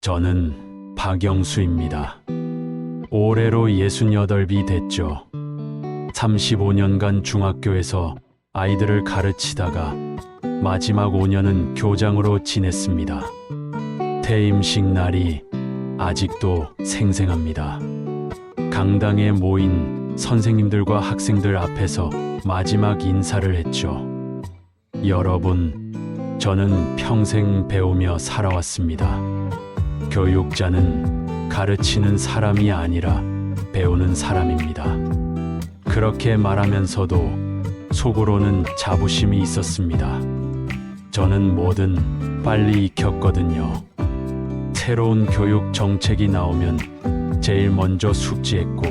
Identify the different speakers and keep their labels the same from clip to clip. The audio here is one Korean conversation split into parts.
Speaker 1: 저는 박영수입니다. 올해로 68이 됐죠. 35년간 중학교에서 아이들을 가르치다가 마지막 5년은 교장으로 지냈습니다. 퇴임식 날이 아직도 생생합니다. 강당에 모인 선생님들과 학생들 앞에서 마지막 인사를 했죠. 여러분, 저는 평생 배우며 살아왔습니다. 교육자는 가르치는 사람이 아니라 배우는 사람입니다. 그렇게 말하면서도 속으로는 자부심이 있었습니다. 저는 뭐든 빨리 익혔거든요. 새로운 교육 정책이 나오면 제일 먼저 숙지했고,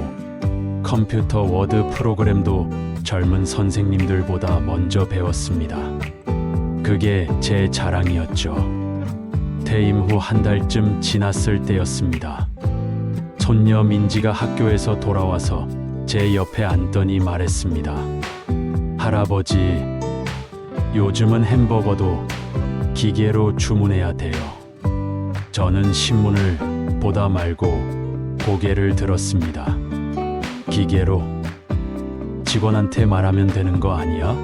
Speaker 1: 컴퓨터 워드 프로그램도 젊은 선생님들보다 먼저 배웠습니다. 그게 제 자랑이었죠. 퇴임 후 한 달쯤 지났을 때였습니다. 손녀 민지가 학교에서 돌아와서 제 옆에 앉더니 말했습니다. 할아버지, 요즘은 햄버거도 기계로 주문해야 돼요. 저는 신문을 보다 말고 고개를 들었습니다. 기계로? 직원한테 말하면 되는 거 아니야?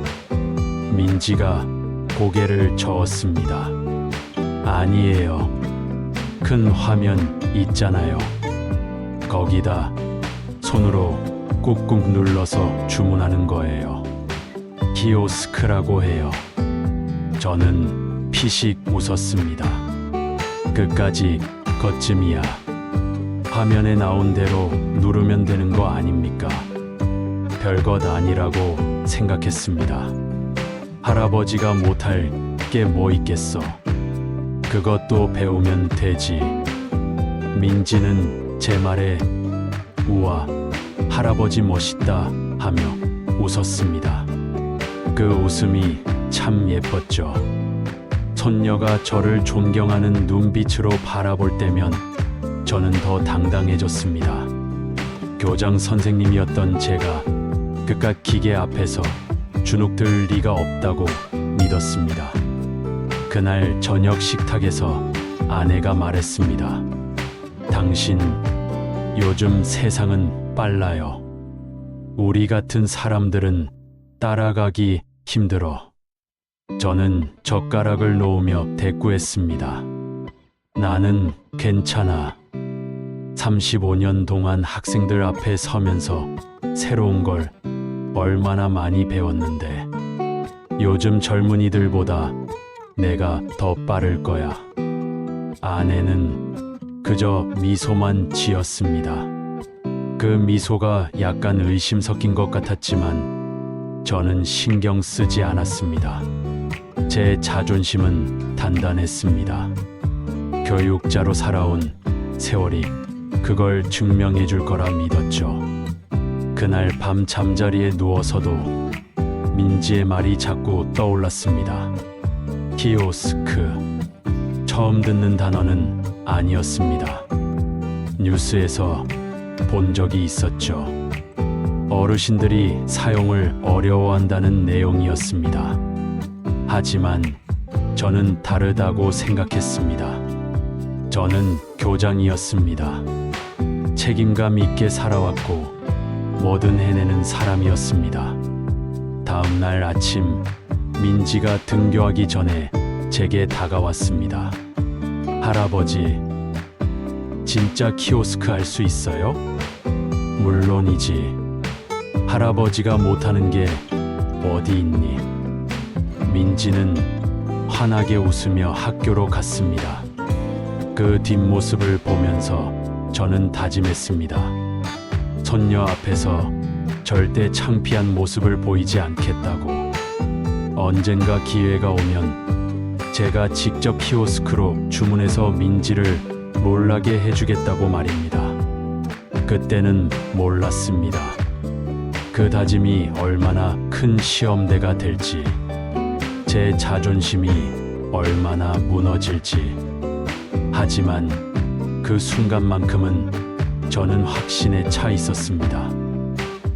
Speaker 1: 민지가 고개를 저었습니다. 아니에요. 큰 화면 있잖아요. 거기다 손으로 꾹꾹 눌러서 주문하는 거예요. 키오스크라고 해요. 저는 피식 웃었습니다. 그까지 거쯤이야. 화면에 나온 대로 누르면 되는 거 아닙니까? 별것 아니라고 생각했습니다. 할아버지가 못할 게 뭐 있겠어. 그것도 배우면 되지. 민지는 제 말에 우와, 할아버지 멋있다 하며 웃었습니다. 그 웃음이 참 예뻤죠. 손녀가 저를 존경하는 눈빛으로 바라볼 때면 저는 더 당당해졌습니다. 교장 선생님이었던 제가 그깟 기계 앞에서 주눅들 리가 없다고 믿었습니다. 그날 저녁 식탁에서 아내가 말했습니다. 당신, 요즘 세상은 빨라요. 우리 같은 사람들은 따라가기 힘들어. 저는 젓가락을 놓으며 대꾸했습니다. 나는 괜찮아. 35년 동안 학생들 앞에 서면서 새로운 걸 얼마나 많이 배웠는데, 요즘 젊은이들보다 내가 더 빠를 거야. 아내는 그저 미소만 지었습니다. 그 미소가 약간 의심 섞인 것 같았지만 저는 신경 쓰지 않았습니다. 제 자존심은 단단했습니다. 교육자로 살아온 세월이 그걸 증명해 줄 거라 믿었죠. 그날 밤 잠자리에 누워서도 민지의 말이 자꾸 떠올랐습니다. 키오스크. 처음 듣는 단어는 아니었습니다. 뉴스에서 본 적이 있었죠. 어르신들이 사용을 어려워한다는 내용이었습니다. 하지만 저는 다르다고 생각했습니다. 저는 교장이었습니다. 책임감 있게 살아왔고 뭐든 해내는 사람이었습니다. 다음 날 아침, 민지가 등교하기 전에 제게 다가왔습니다. 할아버지, 진짜 키오스크 할 수 있어요? 물론이지. 할아버지가 못하는 게 어디 있니? 민지는 환하게 웃으며 학교로 갔습니다. 그 뒷모습을 보면서 저는 다짐했습니다. 손녀 앞에서 절대 창피한 모습을 보이지 않겠다고. 언젠가 기회가 오면 제가 직접 키오스크로 주문해서 민지를 놀라게 해주겠다고 말입니다. 그때는 몰랐습니다. 그 다짐이 얼마나 큰 시험대가 될지, 제 자존심이 얼마나 무너질지. 하지만 그 순간만큼은 저는 확신에 차 있었습니다.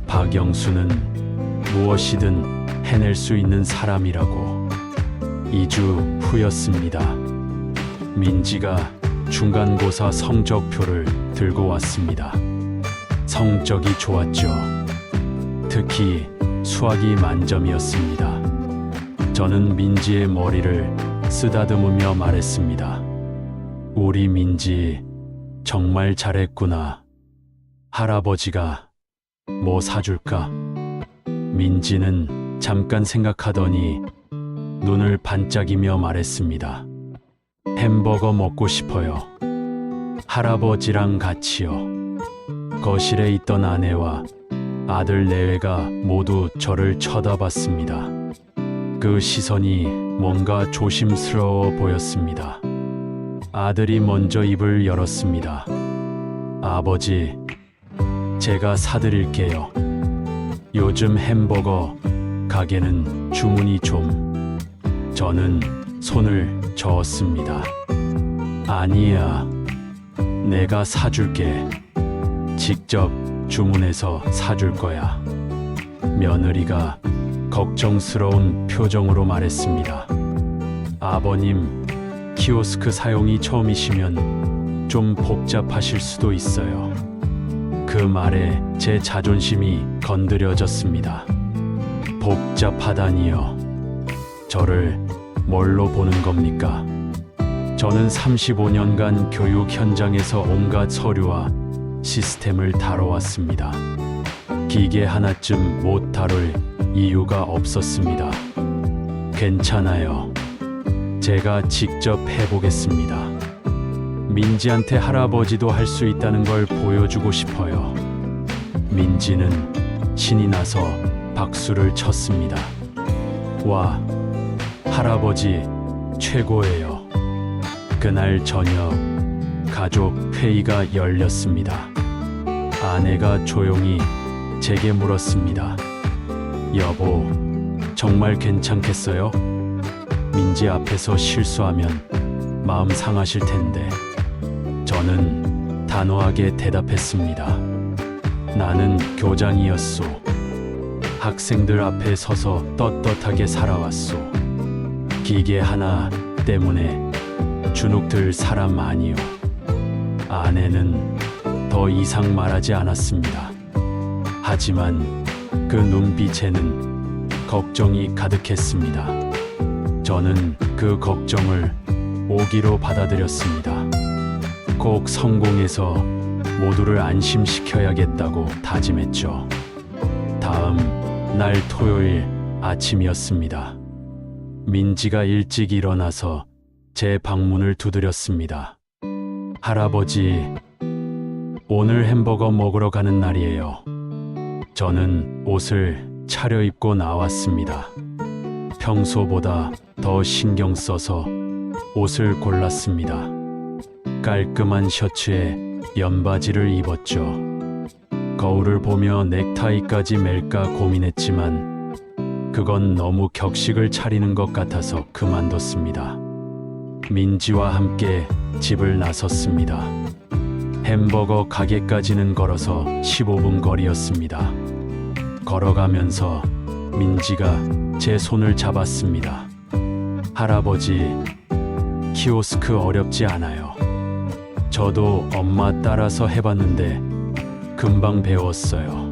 Speaker 1: 박영수는 무엇이든 해낼 수 있는 사람이라고. 2주 후였습니다. 민지가 중간고사 성적표를 들고 왔습니다. 성적이 좋았죠. 특히 수학이 만점이었습니다. 저는 민지의 머리를 쓰다듬으며 말했습니다. 우리 민지 정말 잘했구나. 할아버지가 뭐 사줄까? 민지는 잠깐 생각하더니 눈을 반짝이며 말했습니다. 햄버거 먹고 싶어요. 할아버지랑 같이요. 거실에 있던 아내와 아들 내외가 모두 저를 쳐다봤습니다. 그 시선이 뭔가 조심스러워 보였습니다. 아들이 먼저 입을 열었습니다. 아버지, 제가 사드릴게요. 요즘 햄버거 가게는 주문이 좀... 저는 손을 저었습니다. 아니야, 내가 사줄게. 직접 주문해서 사줄 거야. 며느리가 걱정스러운 표정으로 말했습니다. 아버님, 키오스크 사용이 처음이시면 좀 복잡하실 수도 있어요. 그 말에 제 자존심이 건드려졌습니다. 복잡하다니요. 저를 뭘로 보는 겁니까? 저는 35년간 교육 현장에서 온갖 서류와 시스템을 다뤄왔습니다. 기계 하나쯤 못 다룰 이유가 없었습니다. 괜찮아요. 제가 직접 해보겠습니다. 민지한테 할아버지도 할 수 있다는 걸 보여주고 싶어요. 민지는 신이 나서 박수를 쳤습니다. 와, 할아버지 최고예요. 그날 저녁 가족 회의가 열렸습니다. 아내가 조용히 제게 물었습니다. 여보, 정말 괜찮겠어요? 민지 앞에서 실수하면 마음 상하실 텐데. 저는 단호하게 대답했습니다. 나는 교장이었소. 학생들 앞에 서서 떳떳하게 살아왔소. 기계 하나 때문에 주눅들 사람 아니요. 아내는 더 이상 말하지 않았습니다. 하지만 그 눈빛에는 걱정이 가득했습니다. 저는 그 걱정을 오기로 받아들였습니다. 꼭 성공해서 모두를 안심시켜야겠다고 다짐했죠. 다음 날 토요일 아침이었습니다. 민지가 일찍 일어나서 제 방문을 두드렸습니다. 할아버지, 오늘 햄버거 먹으러 가는 날이에요. 저는 옷을 차려입고 나왔습니다. 평소보다 더 신경 써서 옷을 골랐습니다. 깔끔한 셔츠에 연바지를 입었죠. 거울을 보며 넥타이까지 멜까 고민했지만 그건 너무 격식을 차리는 것 같아서 그만뒀습니다. 민지와 함께 집을 나섰습니다. 햄버거 가게까지는 걸어서 15분 거리였습니다. 걸어가면서 민지가 제 손을 잡았습니다. 할아버지, 키오스크 어렵지 않아요. 저도 엄마 따라서 해봤는데 금방 배웠어요.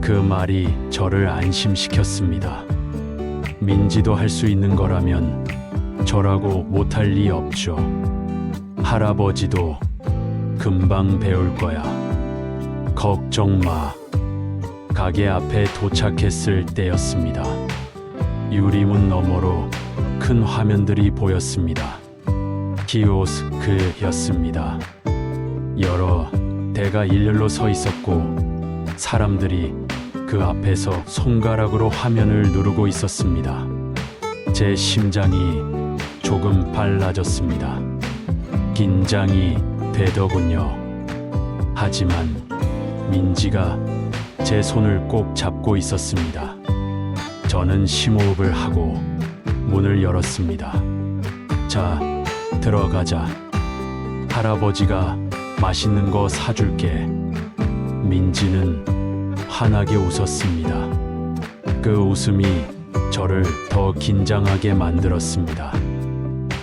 Speaker 1: 그 말이 저를 안심시켰습니다. 민지도 할 수 있는 거라면 저라고 못할 리 없죠. 할아버지도 금방 배울 거야. 걱정 마. 가게 앞에 도착했을 때였습니다. 유리문 너머로 큰 화면들이 보였습니다. 키오스크였습니다. 여러 대가 일렬로 서 있었고 사람들이 그 앞에서 손가락으로 화면을 누르고 있었습니다. 제 심장이 조금 빨라졌습니다. 긴장이 되더군요. 하지만 민지가 제 손을 꼭 잡고 있었습니다. 저는 심호흡을 하고 문을 열었습니다. 자, 들어가자. 할아버지가 맛있는 거 사줄게. 민지는 환하게 웃었습니다. 그 웃음이 저를 더 긴장하게 만들었습니다.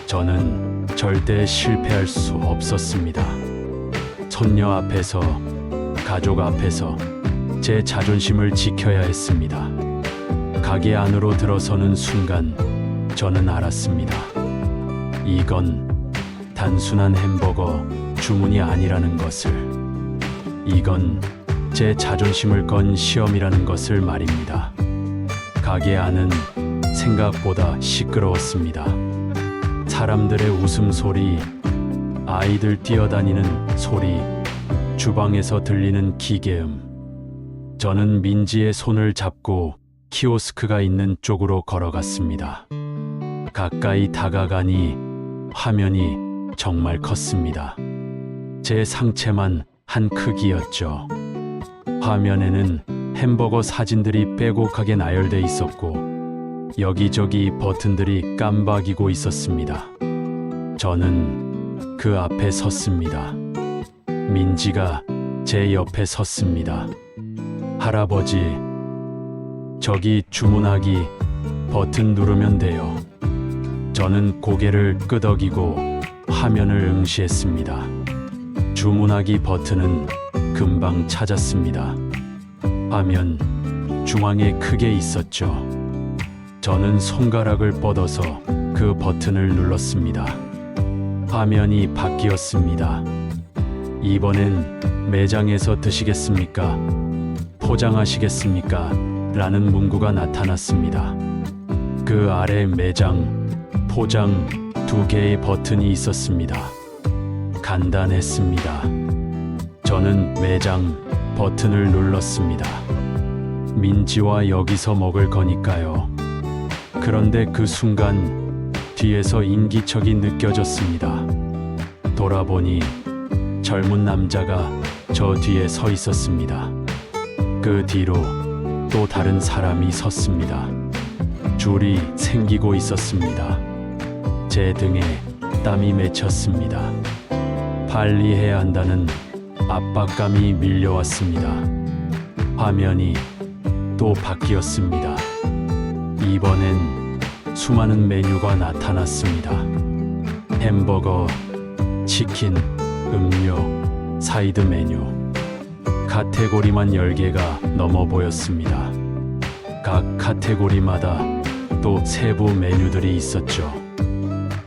Speaker 1: 저는 절대 실패할 수 없었습니다. 손녀 앞에서, 가족 앞에서 제 자존심을 지켜야 했습니다. 가게 안으로 들어서는 순간 저는 알았습니다. 이건 단순한 햄버거 주문이 아니라는 것을, 이건 제 자존심을 건 시험이라는 것을 말입니다. 가게 안은 생각보다 시끄러웠습니다. 사람들의 웃음소리, 아이들 뛰어다니는 소리, 주방에서 들리는 기계음. 저는 민지의 손을 잡고 키오스크가 있는 쪽으로 걸어갔습니다. 가까이 다가가니 화면이 정말 컸습니다. 제 상체만 한 크기였죠. 화면에는 햄버거 사진들이 빼곡하게 나열돼 있었고 여기저기 버튼들이 깜박이고 있었습니다. 저는 그 앞에 섰습니다. 민지가 제 옆에 섰습니다. 할아버지, 저기 주문하기 버튼 누르면 돼요. 저는 고개를 끄덕이고 화면을 응시했습니다. 주문하기 버튼은 금방 찾았습니다. 화면 중앙에 크게 있었죠. 저는 손가락을 뻗어서 그 버튼을 눌렀습니다. 화면이 바뀌었습니다. 이번엔 매장에서 드시겠습니까? 포장하시겠습니까? 라는 문구가 나타났습니다. 그 아래 매장, 포장 두 개의 버튼이 있었습니다. 간단했습니다. 저는 매장 버튼을 눌렀습니다. 민지와 여기서 먹을 거니까요. 그런데 그 순간 뒤에서 인기척이 느껴졌습니다. 돌아보니 젊은 남자가 저 뒤에 서 있었습니다. 그 뒤로 또 다른 사람이 섰습니다. 줄이 생기고 있었습니다. 제 등에 땀이 맺혔습니다. 빨리 해야 한다는 압박감이 밀려왔습니다. 화면이 또 바뀌었습니다. 이번엔 수많은 메뉴가 나타났습니다. 햄버거, 치킨, 음료, 사이드 메뉴. 카테고리만 10개가 넘어 보였습니다. 각 카테고리마다 또 세부 메뉴들이 있었죠.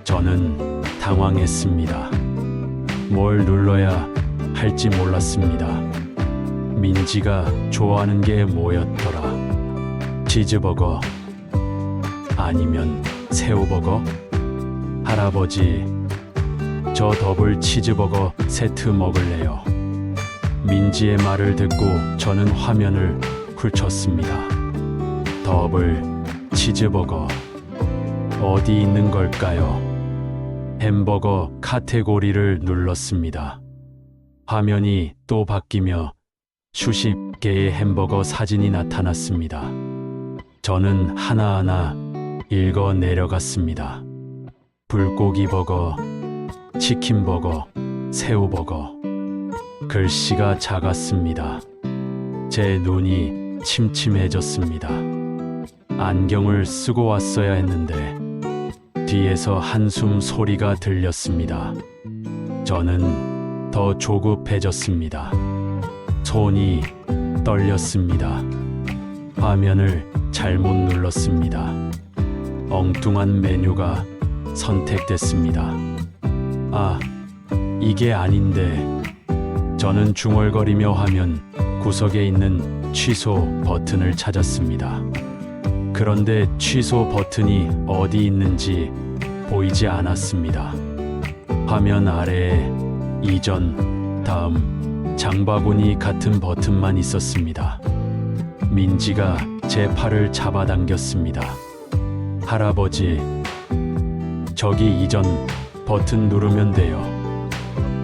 Speaker 1: 저는 당황했습니다. 뭘 눌러야 할지 몰랐습니다. 민지가 좋아하는 게 뭐였더라? 치즈버거? 아니면 새우버거? 할아버지, 저 더블 치즈버거 세트 먹을래요. 민지의 말을 듣고 저는 화면을 훑었습니다. 더블 치즈버거 어디 있는 걸까요? 햄버거 카테고리를 눌렀습니다. 화면이 또 바뀌며 수십 개의 햄버거 사진이 나타났습니다. 저는 하나하나 읽어 내려갔습니다. 불고기 버거, 치킨 버거, 새우버거. 글씨가 작았습니다. 제 눈이 침침해졌습니다. 안경을 쓰고 왔어야 했는데 뒤에서 한숨 소리가 들렸습니다. 저는 더 조급해졌습니다. 손이 떨렸습니다. 화면을 잘못 눌렀습니다. 엉뚱한 메뉴가 선택됐습니다. 아, 이게 아닌데. 저는 중얼거리며 화면 구석에 있는 취소 버튼을 찾았습니다. 그런데 취소 버튼이 어디 있는지 보이지 않았습니다. 화면 아래에 이전, 다음, 장바구니 같은 버튼만 있었습니다. 민지가 제 팔을 잡아당겼습니다. 할아버지, 저기 이전 버튼 누르면 돼요.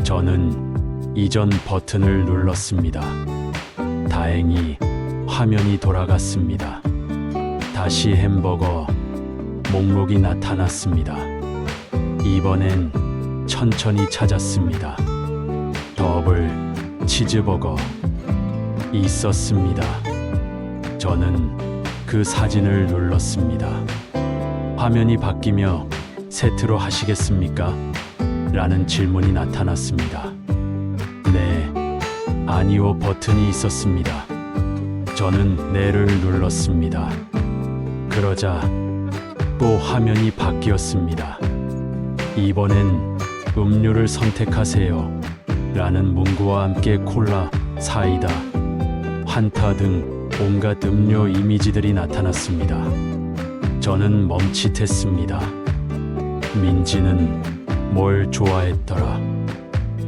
Speaker 1: 저는 이전 버튼을 눌렀습니다. 다행히 화면이 돌아갔습니다. 다시 햄버거 목록이 나타났습니다. 이번엔 천천히 찾았습니다. 더블 치즈버거 있었습니다. 저는 그 사진을 눌렀습니다. 화면이 바뀌며 세트로 하시겠습니까? 라는 질문이 나타났습니다. 네, 아니요 버튼이 있었습니다. 저는 네를 눌렀습니다. 그러자 또 화면이 바뀌었습니다. 이번엔 음료를 선택하세요 라는 문구와 함께 콜라, 사이다, 환타 등 온갖 음료 이미지들이 나타났습니다. 저는 멈칫했습니다. 민지는 뭘 좋아했더라?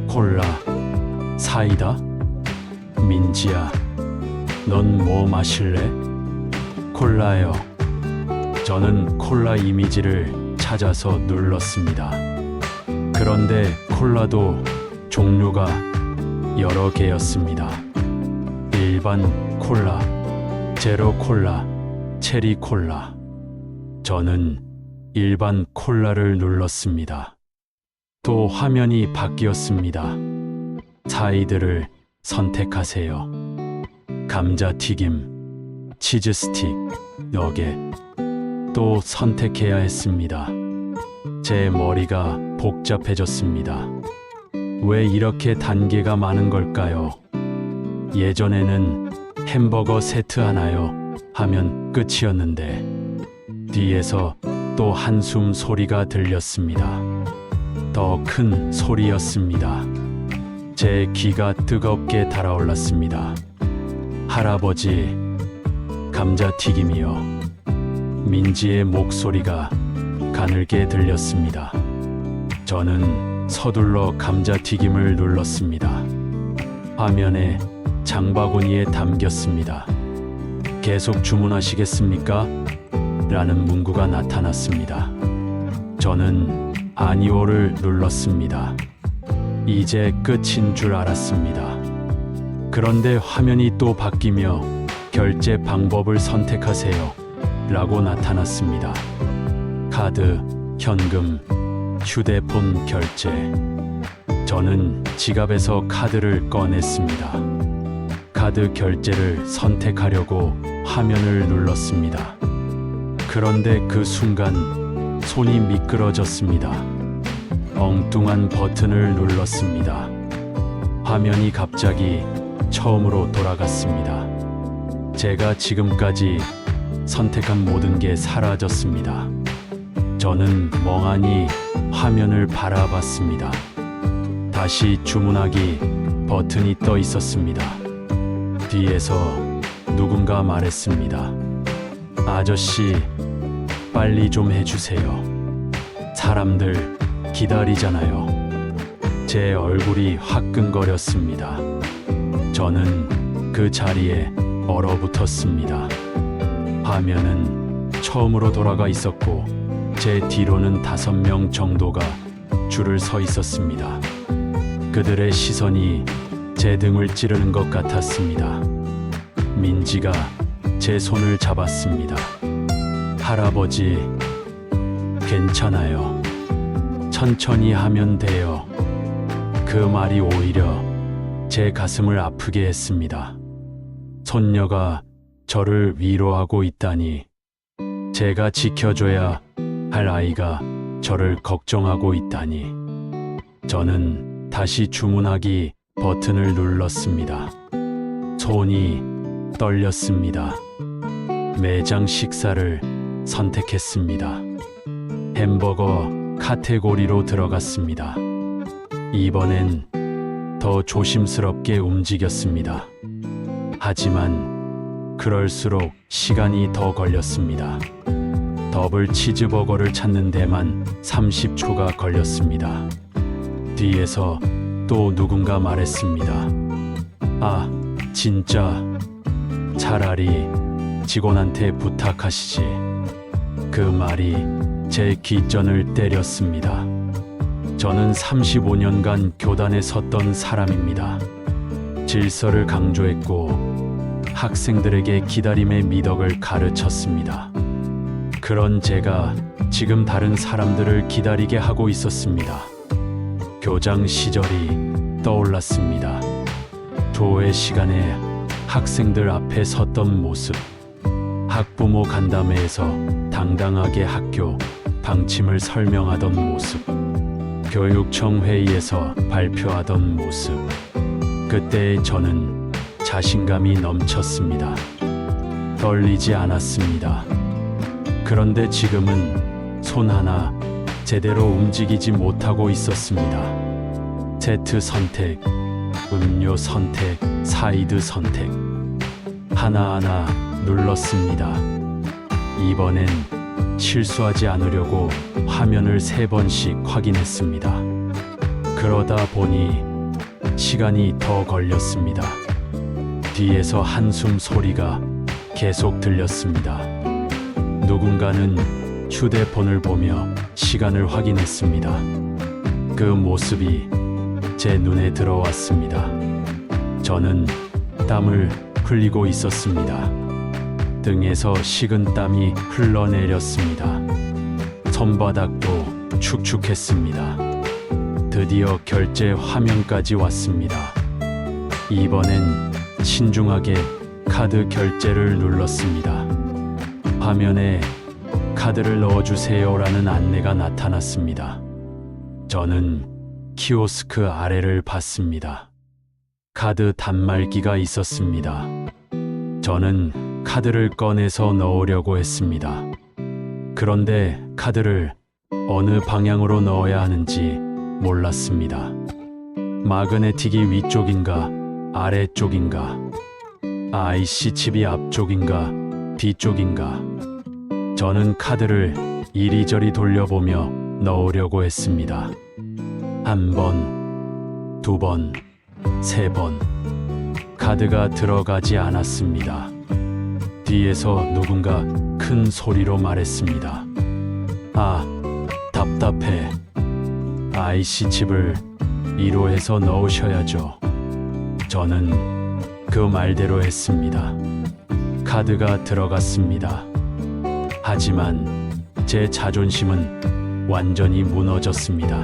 Speaker 1: 콜라, 사이다? 민지야, 넌 뭐 마실래? 콜라요. 저는 콜라 이미지를 찾아서 눌렀습니다. 그런데 콜라도 종류가 여러 개였습니다. 일반 콜라, 제로 콜라, 체리 콜라. 저는 일반 콜라를 눌렀습니다. 또 화면이 바뀌었습니다. 사이드를 선택하세요. 감자튀김, 치즈 스틱, 너겟. 또 선택해야 했습니다. 제 머리가 복잡해졌습니다. 왜 이렇게 단계가 많은 걸까요? 예전에는 햄버거 세트 하나요 하면 끝이었는데 뒤에서 또 한숨 소리가 들렸습니다. 더 큰 소리였습니다. 제 귀가 뜨겁게 달아올랐습니다. 할아버지, 감자튀김이요. 민지의 목소리가 가늘게 들렸습니다. 저는 서둘러 감자튀김을 눌렀습니다. 화면에 장바구니에 담겼습니다. 계속 주문하시겠습니까? 라는 문구가 나타났습니다. 저는 아니오를 눌렀습니다. 이제 끝인 줄 알았습니다. 그런데 화면이 또 바뀌며 결제 방법을 선택하세요 라고 나타났습니다. 카드, 현금, 휴대폰 결제. 저는 지갑에서 카드를 꺼냈습니다. 카드 결제를 선택하려고 화면을 눌렀습니다. 그런데 그 순간 손이 미끄러졌습니다. 엉뚱한 버튼을 눌렀습니다. 화면이 갑자기 처음으로 돌아갔습니다. 제가 지금까지 선택한 모든 게 사라졌습니다. 저는 멍하니 화면을 바라봤습니다. 다시 주문하기 버튼이 떠 있었습니다. 뒤에서 누군가 말했습니다. 아저씨, 빨리 좀 해주세요. 사람들 기다리잖아요. 제 얼굴이 화끈거렸습니다. 저는 그 자리에 얼어붙었습니다. 화면은 처음으로 돌아가 있었고 제 뒤로는 5명 정도가 줄을 서 있었습니다. 그들의 시선이 제 등을 찌르는 것 같았습니다. 민지가 제 손을 잡았습니다. 할아버지, 괜찮아요. 천천히 하면 돼요. 그 말이 오히려 제 가슴을 아프게 했습니다. 손녀가 저를 위로하고 있다니. 제가 지켜줘야 할 아이가 저를 걱정하고 있다니. 저는 다시 주문하기 버튼을 눌렀습니다. 손이 떨렸습니다. 매장 식사를 선택했습니다. 햄버거 카테고리로 들어갔습니다. 이번엔 더 조심스럽게 움직였습니다. 하지만 그럴수록 시간이 더 걸렸습니다. 더블 치즈버거를 찾는 데만 30초가 걸렸습니다. 뒤에서 또 누군가 말했습니다. 아, 진짜 차라리 직원한테 부탁하시지. 그 말이 제 귓전을 때렸습니다. 저는 35년간 교단에 섰던 사람입니다. 질서를 강조했고 학생들에게 기다림의 미덕을 가르쳤습니다. 그런 제가 지금 다른 사람들을 기다리게 하고 있었습니다. 교장 시절이 떠올랐습니다. 조회 시간에 학생들 앞에 섰던 모습, 학부모 간담회에서 당당하게 학교 방침을 설명하던 모습, 교육청 회의에서 발표하던 모습. 그때의 저는 자신감이 넘쳤습니다. 떨리지 않았습니다. 그런데 지금은 손 하나 제대로 움직이지 못하고 있었습니다. 세트 선택, 음료 선택, 사이드 선택. 하나하나 눌렀습니다. 이번엔 실수하지 않으려고 화면을 3번씩 확인했습니다. 그러다 보니 시간이 더 걸렸습니다. 뒤에서 한숨 소리가 계속 들렸습니다. 누군가는 휴대폰을 보며 시간을 확인했습니다. 그 모습이 제 눈에 들어왔습니다. 저는 땀을 흘리고 있었습니다. 등에서 식은 땀이 흘러내렸습니다. 손바닥도 축축했습니다. 드디어 결제 화면까지 왔습니다. 이번엔 신중하게 카드 결제를 눌렀습니다. 화면에 카드를 넣어주세요라는 안내가 나타났습니다. 저는 키오스크 아래를 봤습니다. 카드 단말기가 있었습니다. 저는 카드를 꺼내서 넣으려고 했습니다. 그런데 카드를 어느 방향으로 넣어야 하는지 몰랐습니다. 마그네틱이 위쪽인가 아래쪽인가, IC 칩이 앞쪽인가 뒤쪽인가. 저는 카드를 이리저리 돌려보며 넣으려고 했습니다. 1번, 2번, 3번. 카드가 들어가지 않았습니다. 뒤에서 누군가 큰 소리로 말했습니다. 아, 답답해. IC 칩을 1호에서 넣으셔야죠. 저는 그 말대로 했습니다. 카드가 들어갔습니다. 하지만 제 자존심은 완전히 무너졌습니다.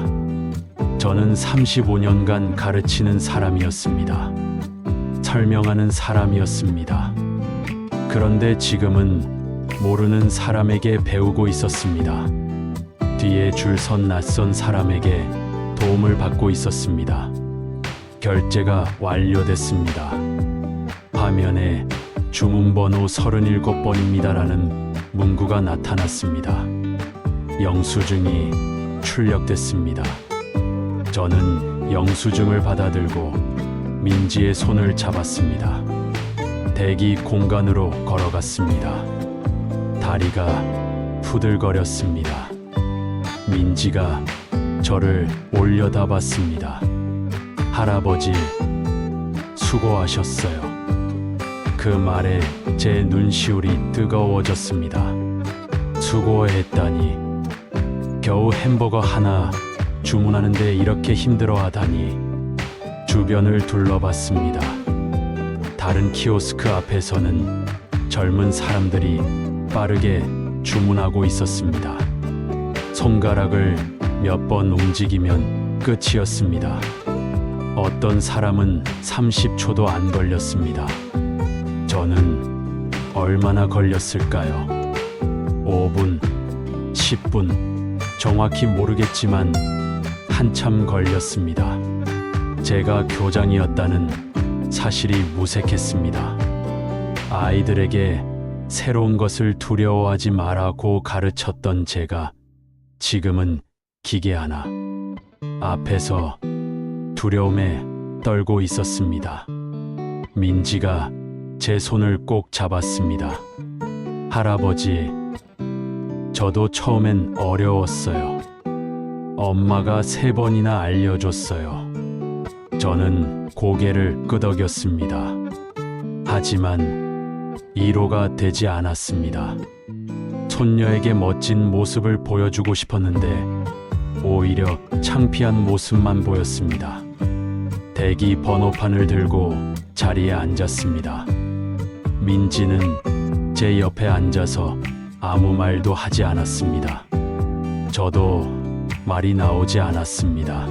Speaker 1: 저는 35년간 가르치는 사람이었습니다. 설명하는 사람이었습니다. 그런데 지금은 모르는 사람에게 배우고 있었습니다. 뒤에 줄 선 낯선 사람에게 도움을 받고 있었습니다. 결제가 완료됐습니다. 화면에 주문번호 37번입니다라는 문구가 나타났습니다. 영수증이 출력됐습니다. 저는 영수증을 받아들고 민지의 손을 잡았습니다. 대기 공간으로 걸어갔습니다. 다리가 후들거렸습니다. 민지가 저를 올려다봤습니다. 할아버지, 수고하셨어요. 그 말에 제 눈시울이 뜨거워졌습니다. 수고했다니. 겨우 햄버거 하나 주문하는데 이렇게 힘들어하다니. 주변을 둘러봤습니다. 다른 키오스크 앞에서는 젊은 사람들이 빠르게 주문하고 있었습니다. 손가락을 몇 번 움직이면 끝이었습니다. 어떤 사람은 30초도 안 걸렸습니다. 저는 얼마나 걸렸을까요? 5분, 10분, 정확히 모르겠지만 한참 걸렸습니다. 제가 교장이었다는 사실이 무색했습니다. 아이들에게 새로운 것을 두려워하지 말라고 가르쳤던 제가 지금은 기계 하나 앞에서 두려움에 떨고 있었습니다. 민지가 제 손을 꼭 잡았습니다. 할아버지, 저도 처음엔 어려웠어요. 엄마가 3번이나 알려줬어요. 저는 고개를 끄덕였습니다. 하지만 1호가 되지 않았습니다. 손녀에게 멋진 모습을 보여주고 싶었는데 오히려 창피한 모습만 보였습니다. 대기 번호판을 들고 자리에 앉았습니다. 민지는 제 옆에 앉아서 아무 말도 하지 않았습니다. 저도 말이 나오지 않았습니다.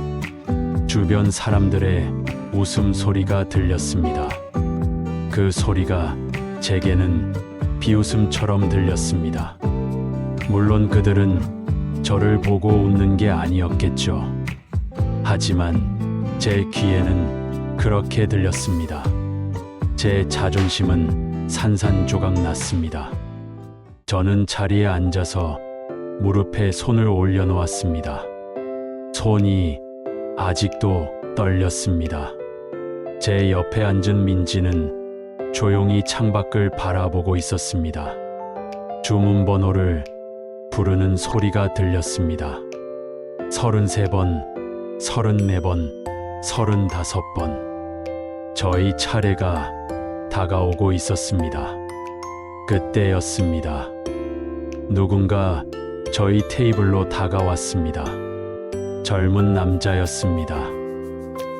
Speaker 1: 주변 사람들의 웃음소리가 들렸습니다. 그 소리가 제게는 비웃음처럼 들렸습니다. 물론 그들은 저를 보고 웃는 게 아니었겠죠. 하지만 제 귀에는 그렇게 들렸습니다. 제 자존심은 산산조각 났습니다. 저는 자리에 앉아서 무릎에 손을 올려놓았습니다. 손이 아직도 떨렸습니다. 제 옆에 앉은 민지는 조용히 창밖을 바라보고 있었습니다. 주문번호를 부르는 소리가 들렸습니다. 33번, 34번, 35번. 저희 차례가 다가오고 있었습니다. 그때였습니다. 누군가 저희 테이블로 다가왔습니다. 젊은 남자였습니다.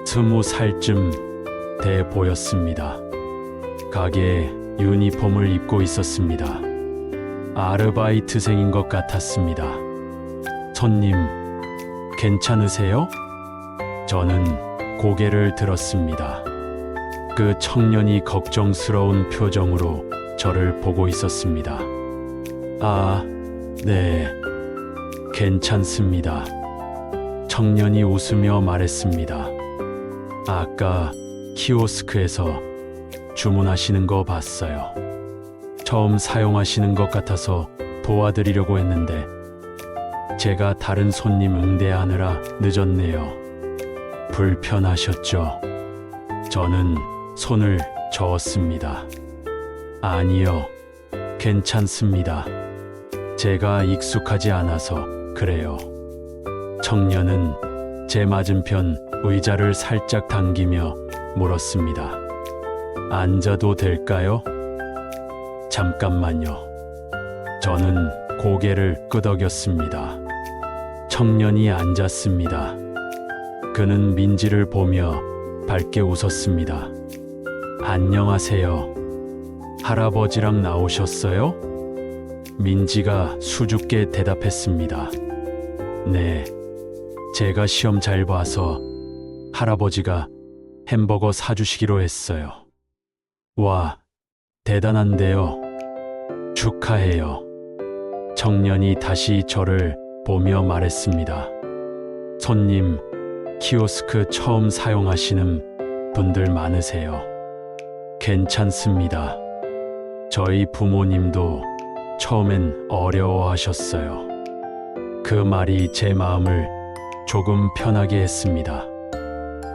Speaker 1: 20살쯤 돼 보였습니다. 가게에 유니폼을 입고 있었습니다. 아르바이트생인 것 같았습니다. 손님, 괜찮으세요? 저는 고개를 들었습니다. 그 청년이 걱정스러운 표정으로 저를 보고 있었습니다. 아, 네, 괜찮습니다. 청년이 웃으며 말했습니다. 아까 키오스크에서 주문하시는 거 봤어요. 처음 사용하시는 것 같아서 도와드리려고 했는데 제가 다른 손님 응대하느라 늦었네요. 불편하셨죠? 저는 손을 저었습니다. 아니요, 괜찮습니다. 제가 익숙하지 않아서 그래요. 청년은 제 맞은편 의자를 살짝 당기며 물었습니다. 앉아도 될까요? 잠깐만요. 저는 고개를 끄덕였습니다. 청년이 앉았습니다. 그는 민지를 보며 밝게 웃었습니다. 안녕하세요. 할아버지랑 나오셨어요? 민지가 수줍게 대답했습니다. 네, 제가 시험 잘 봐서 할아버지가 햄버거 사주시기로 했어요. 와, 대단한데요. 축하해요. 청년이 다시 저를 보며 말했습니다. 손님, 키오스크 처음 사용하시는 분들 많으세요. 괜찮습니다. 저희 부모님도 처음엔 어려워하셨어요. 그 말이 제 마음을 조금 편하게 했습니다.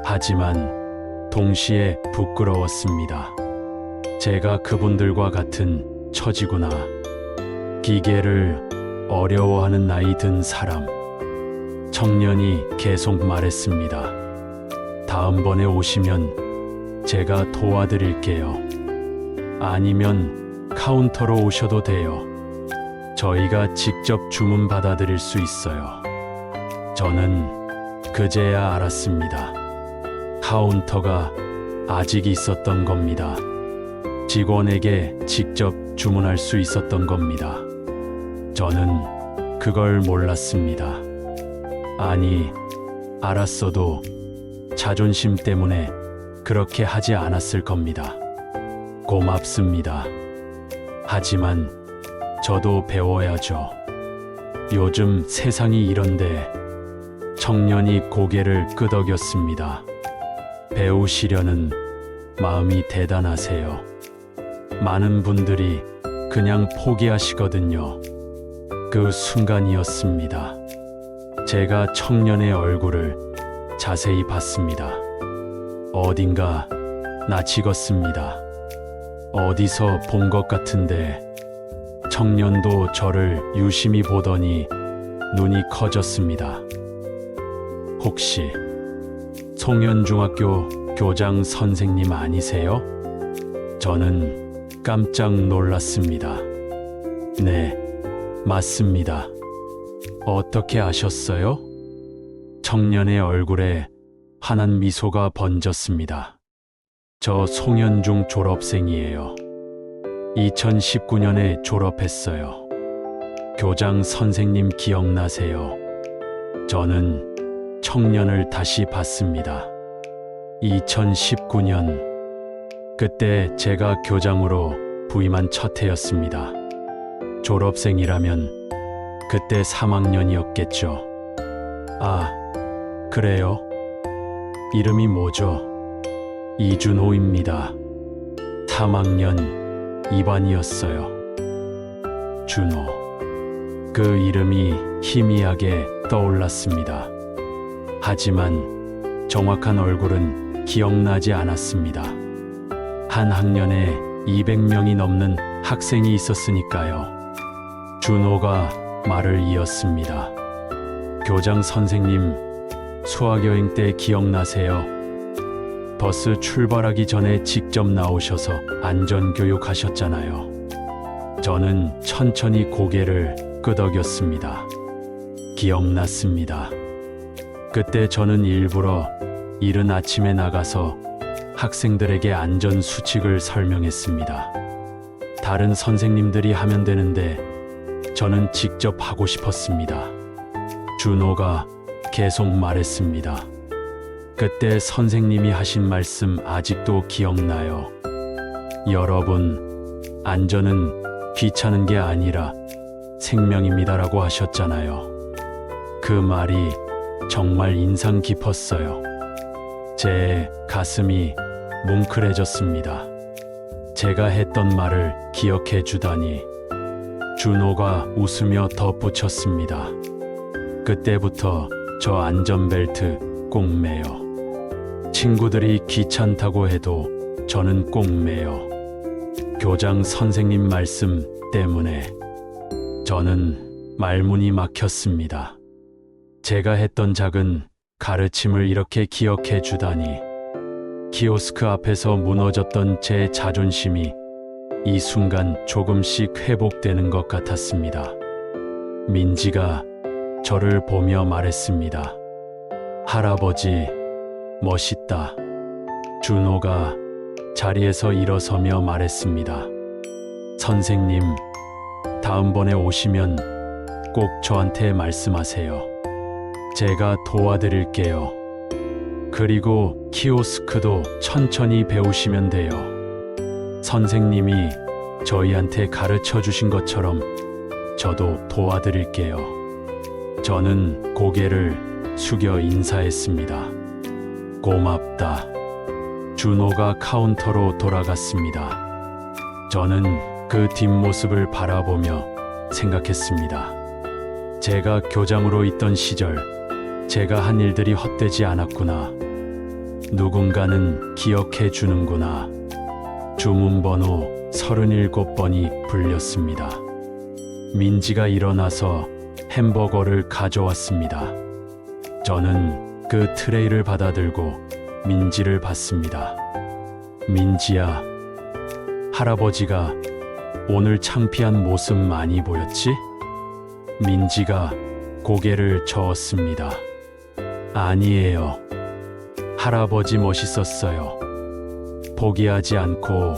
Speaker 1: 하지만 동시에 부끄러웠습니다. 제가 그분들과 같은 처지구나. 기계를 어려워하는 나이 든 사람. 청년이 계속 말했습니다. 다음번에 오시면 제가 도와드릴게요. 아니면 카운터로 오셔도 돼요. 저희가 직접 주문 받아드릴 수 있어요. 저는 그제야 알았습니다. 카운터가 아직 있었던 겁니다. 직원에게 직접 주문할 수 있었던 겁니다. 저는 그걸 몰랐습니다. 아니, 알았어도 자존심 때문에 그렇게 하지 않았을 겁니다. 고맙습니다. 하지만 저도 배워야죠. 요즘 세상이 이런데. 청년이 고개를 끄덕였습니다. 배우시려는 마음이 대단하세요. 많은 분들이 그냥 포기하시거든요. 그 순간이었습니다. 제가 청년의 얼굴을 자세히 봤습니다. 어딘가 낯익었습니다. 어디서 본 것 같은데. 청년도 저를 유심히 보더니 눈이 커졌습니다. 혹시 송현중학교 교장 선생님 아니세요? 저는 깜짝 놀랐습니다. 네, 맞습니다. 어떻게 아셨어요? 청년의 얼굴에 환한 미소가 번졌습니다. 저 송현중 졸업생이에요. 2019년에 졸업했어요. 교장 선생님 기억나세요? 저는 청년을 다시 봤습니다. 2019년, 그때 제가 교장으로 부임한 첫 해였습니다. 졸업생이라면 그때 3학년이었겠죠. 아, 그래요? 이름이 뭐죠? 이준호입니다. 3학년 2반이었어요. 준호. 그 이름이 희미하게 떠올랐습니다. 하지만 정확한 얼굴은 기억나지 않았습니다. 한 학년에 200명이 넘는 학생이 있었으니까요. 준호가 말을 이었습니다. 교장 선생님, 수학여행 때 기억나세요? 버스 출발하기 전에 직접 나오셔서 안전교육 하셨잖아요. 저는 천천히 고개를 끄덕였습니다. 기억났습니다. 그때 저는 일부러 이른 아침에 나가서 학생들에게 안전 수칙을 설명했습니다. 다른 선생님들이 하면 되는데 저는 직접 하고 싶었습니다. 준호가 계속 말했습니다. 그때 선생님이 하신 말씀 아직도 기억나요. 여러분, 안전은 귀찮은 게 아니라 생명입니다라고 하셨잖아요. 그 말이 정말 인상 깊었어요. 제 가슴이 뭉클해졌습니다. 제가 했던 말을 기억해 주다니. 준호가 웃으며 덧붙였습니다. 그때부터 저 안전벨트 꼭 매요. 친구들이 귀찮다고 해도 저는 꼭 매요. 교장 선생님 말씀 때문에 저는 말문이 막혔습니다. 제가 했던 작은 가르침을 이렇게 기억해 주다니. 키오스크 앞에서 무너졌던 제 자존심이 이 순간 조금씩 회복되는 것 같았습니다. 민지가 저를 보며 말했습니다. 할아버지, 멋있다. 준호가 자리에서 일어서며 말했습니다. 선생님, 다음번에 오시면 꼭 저한테 말씀하세요. 제가 도와드릴게요. 그리고 키오스크도 천천히 배우시면 돼요. 선생님이 저희한테 가르쳐 주신 것처럼 저도 도와드릴게요. 저는 고개를 숙여 인사했습니다. 고맙다. 준호가 카운터로 돌아갔습니다. 저는 그 뒷모습을 바라보며 생각했습니다. 제가 교장으로 있던 시절, 제가 한 일들이 헛되지 않았구나. 누군가는 기억해 주는구나. 주문번호 37번이 불렸습니다. 민지가 일어나서 햄버거를 가져왔습니다. 저는 그 트레이를 받아들고 민지를 봤습니다. 민지야, 할아버지가 오늘 창피한 모습 많이 보였지? 민지가 고개를 저었습니다. 아니에요. 할아버지 멋있었어요. 포기하지 않고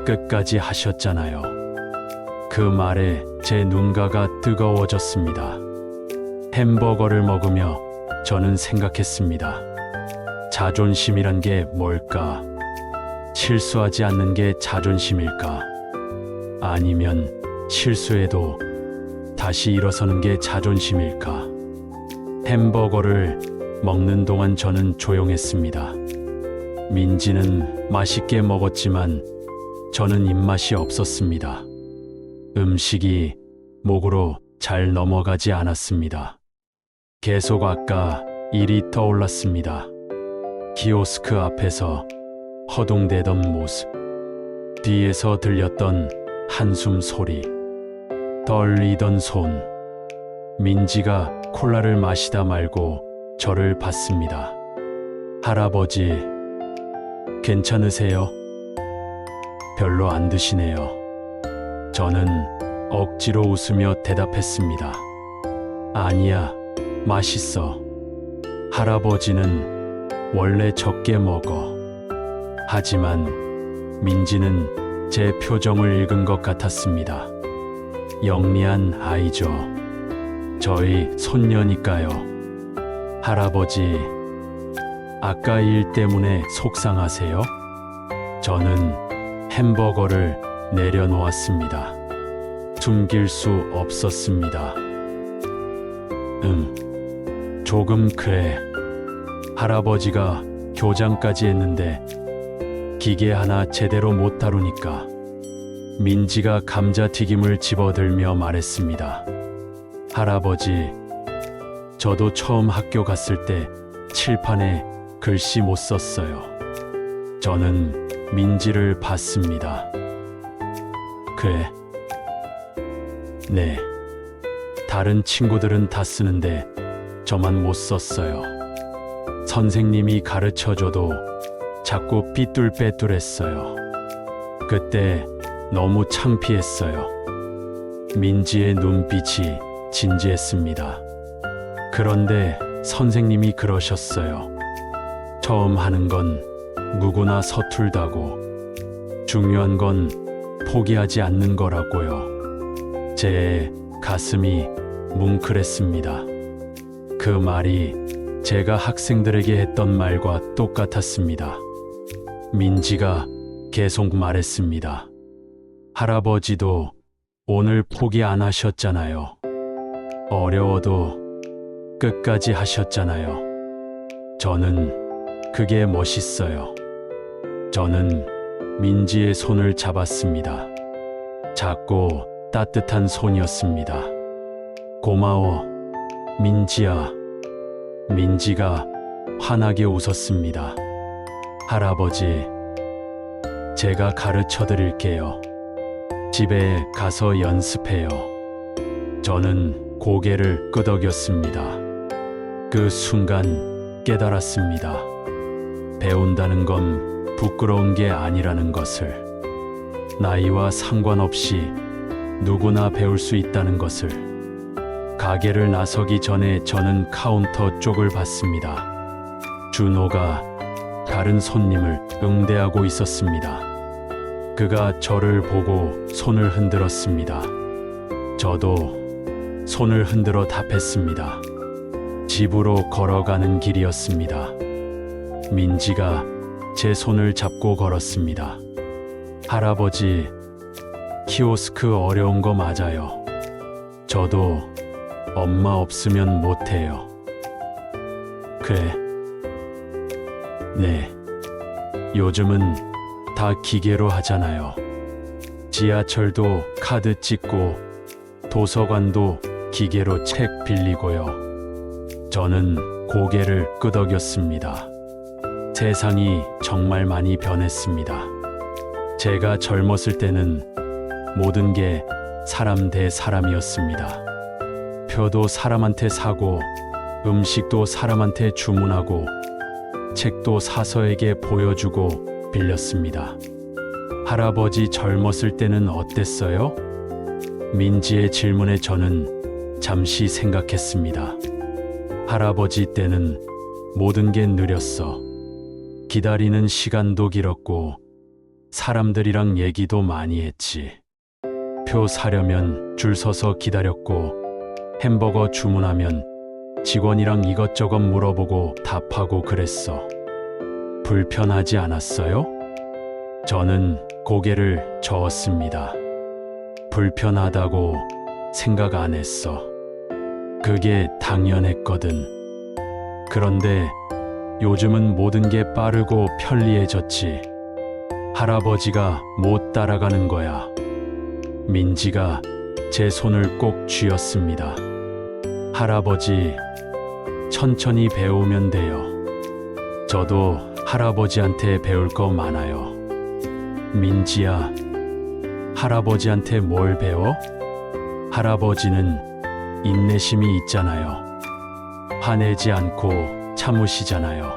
Speaker 1: 끝까지 하셨잖아요. 그 말에 제 눈가가 뜨거워졌습니다. 햄버거를 먹으며 저는 생각했습니다. 자존심이란 게 뭘까? 실수하지 않는 게 자존심일까? 아니면 실수해도 다시 일어서는 게 자존심일까? 햄버거를 먹는 동안 저는 조용했습니다. 민지는 맛있게 먹었지만 저는 입맛이 없었습니다. 음식이 목으로 잘 넘어가지 않았습니다. 계속 아까 일이 떠올랐습니다. 키오스크 앞에서 허둥대던 모습, 뒤에서 들렸던 한숨 소리, 떨리던 손. 민지가 콜라를 마시다 말고 저를 봤습니다. 할아버지, 괜찮으세요? 별로 안 드시네요. 저는 억지로 웃으며 대답했습니다. 아니야, 맛있어. 할아버지는 원래 적게 먹어. 하지만 민지는 제 표정을 읽은 것 같았습니다. 영리한 아이죠. 저희 손녀니까요. 할아버지, 아까 일 때문에 속상하세요? 저는 햄버거를 내려놓았습니다. 숨길 수 없었습니다. 조금 그래. 할아버지가 교장까지 했는데 기계 하나 제대로 못 다루니까 민지가 감자튀김을 집어들며 말했습니다. 할아버지, 저도 처음 학교 갔을 때 칠판에 글씨 못 썼어요. 저는 민지를 봤습니다. 그래. 네. 다른 친구들은 다 쓰는데 저만 못 썼어요. 선생님이 가르쳐줘도 자꾸 삐뚤빼뚤했어요. 그때 너무 창피했어요. 민지의 눈빛이 진지했습니다. 그런데 선생님이 그러셨어요. 처음 하는 건 누구나 서툴다고. 중요한 건 포기하지 않는 거라고요. 제 가슴이 뭉클했습니다. 그 말이 제가 학생들에게 했던 말과 똑같았습니다. 민지가 계속 말했습니다. 할아버지도 오늘 포기 안 하셨잖아요. 어려워도 끝까지 하셨잖아요. 저는 그게 멋있어요. 저는 민지의 손을 잡았습니다. 작고 따뜻한 손이었습니다. 고마워, 민지야. 민지가 환하게 웃었습니다. 할아버지, 제가 가르쳐 드릴게요. 집에 가서 연습해요. 저는 고개를 끄덕였습니다. 그 순간 깨달았습니다. 배운다는 건 부끄러운 게 아니라는 것을. 나이와 상관없이 누구나 배울 수 있다는 것을. 가게를 나서기 전에 저는 카운터 쪽을 봤습니다. 준호가 다른 손님을 응대하고 있었습니다. 그가 저를 보고 손을 흔들었습니다. 저도 손을 흔들어 답했습니다. 집으로 걸어가는 길이었습니다. 민지가 제 손을 잡고 걸었습니다. 할아버지, 키오스크 어려운 거 맞아요. 저도 엄마 없으면 못해요. 그래. 네. 요즘은 다 기계로 하잖아요. 지하철도 카드 찍고 도서관도 기계로 책 빌리고요. 저는 고개를 끄덕였습니다. 세상이 정말 많이 변했습니다. 제가 젊었을 때는 모든 게 사람 대 사람이었습니다. 표도 사람한테 사고, 음식도 사람한테 주문하고, 책도 사서에게 보여주고 빌렸습니다. 할아버지 젊었을 때는 어땠어요? 민지의 질문에 저는 잠시 생각했습니다. 할아버지 때는 모든 게 느렸어. 기다리는 시간도 길었고 사람들이랑 얘기도 많이 했지. 표 사려면 줄 서서 기다렸고 햄버거 주문하면 직원이랑 이것저것 물어보고 답하고 그랬어. 불편하지 않았어요? 저는 고개를 저었습니다. 불편하다고 생각 안 했어. 그게 당연했거든. 그런데 요즘은 모든 게 빠르고 편리해졌지. 할아버지가 못 따라가는 거야. 민지가 제 손을 꼭 쥐었습니다. 할아버지, 천천히 배우면 돼요. 저도 할아버지한테 배울 거 많아요. 민지야, 할아버지한테 뭘 배워? 할아버지는 인내심이 있잖아요. 화내지 않고 참으시잖아요.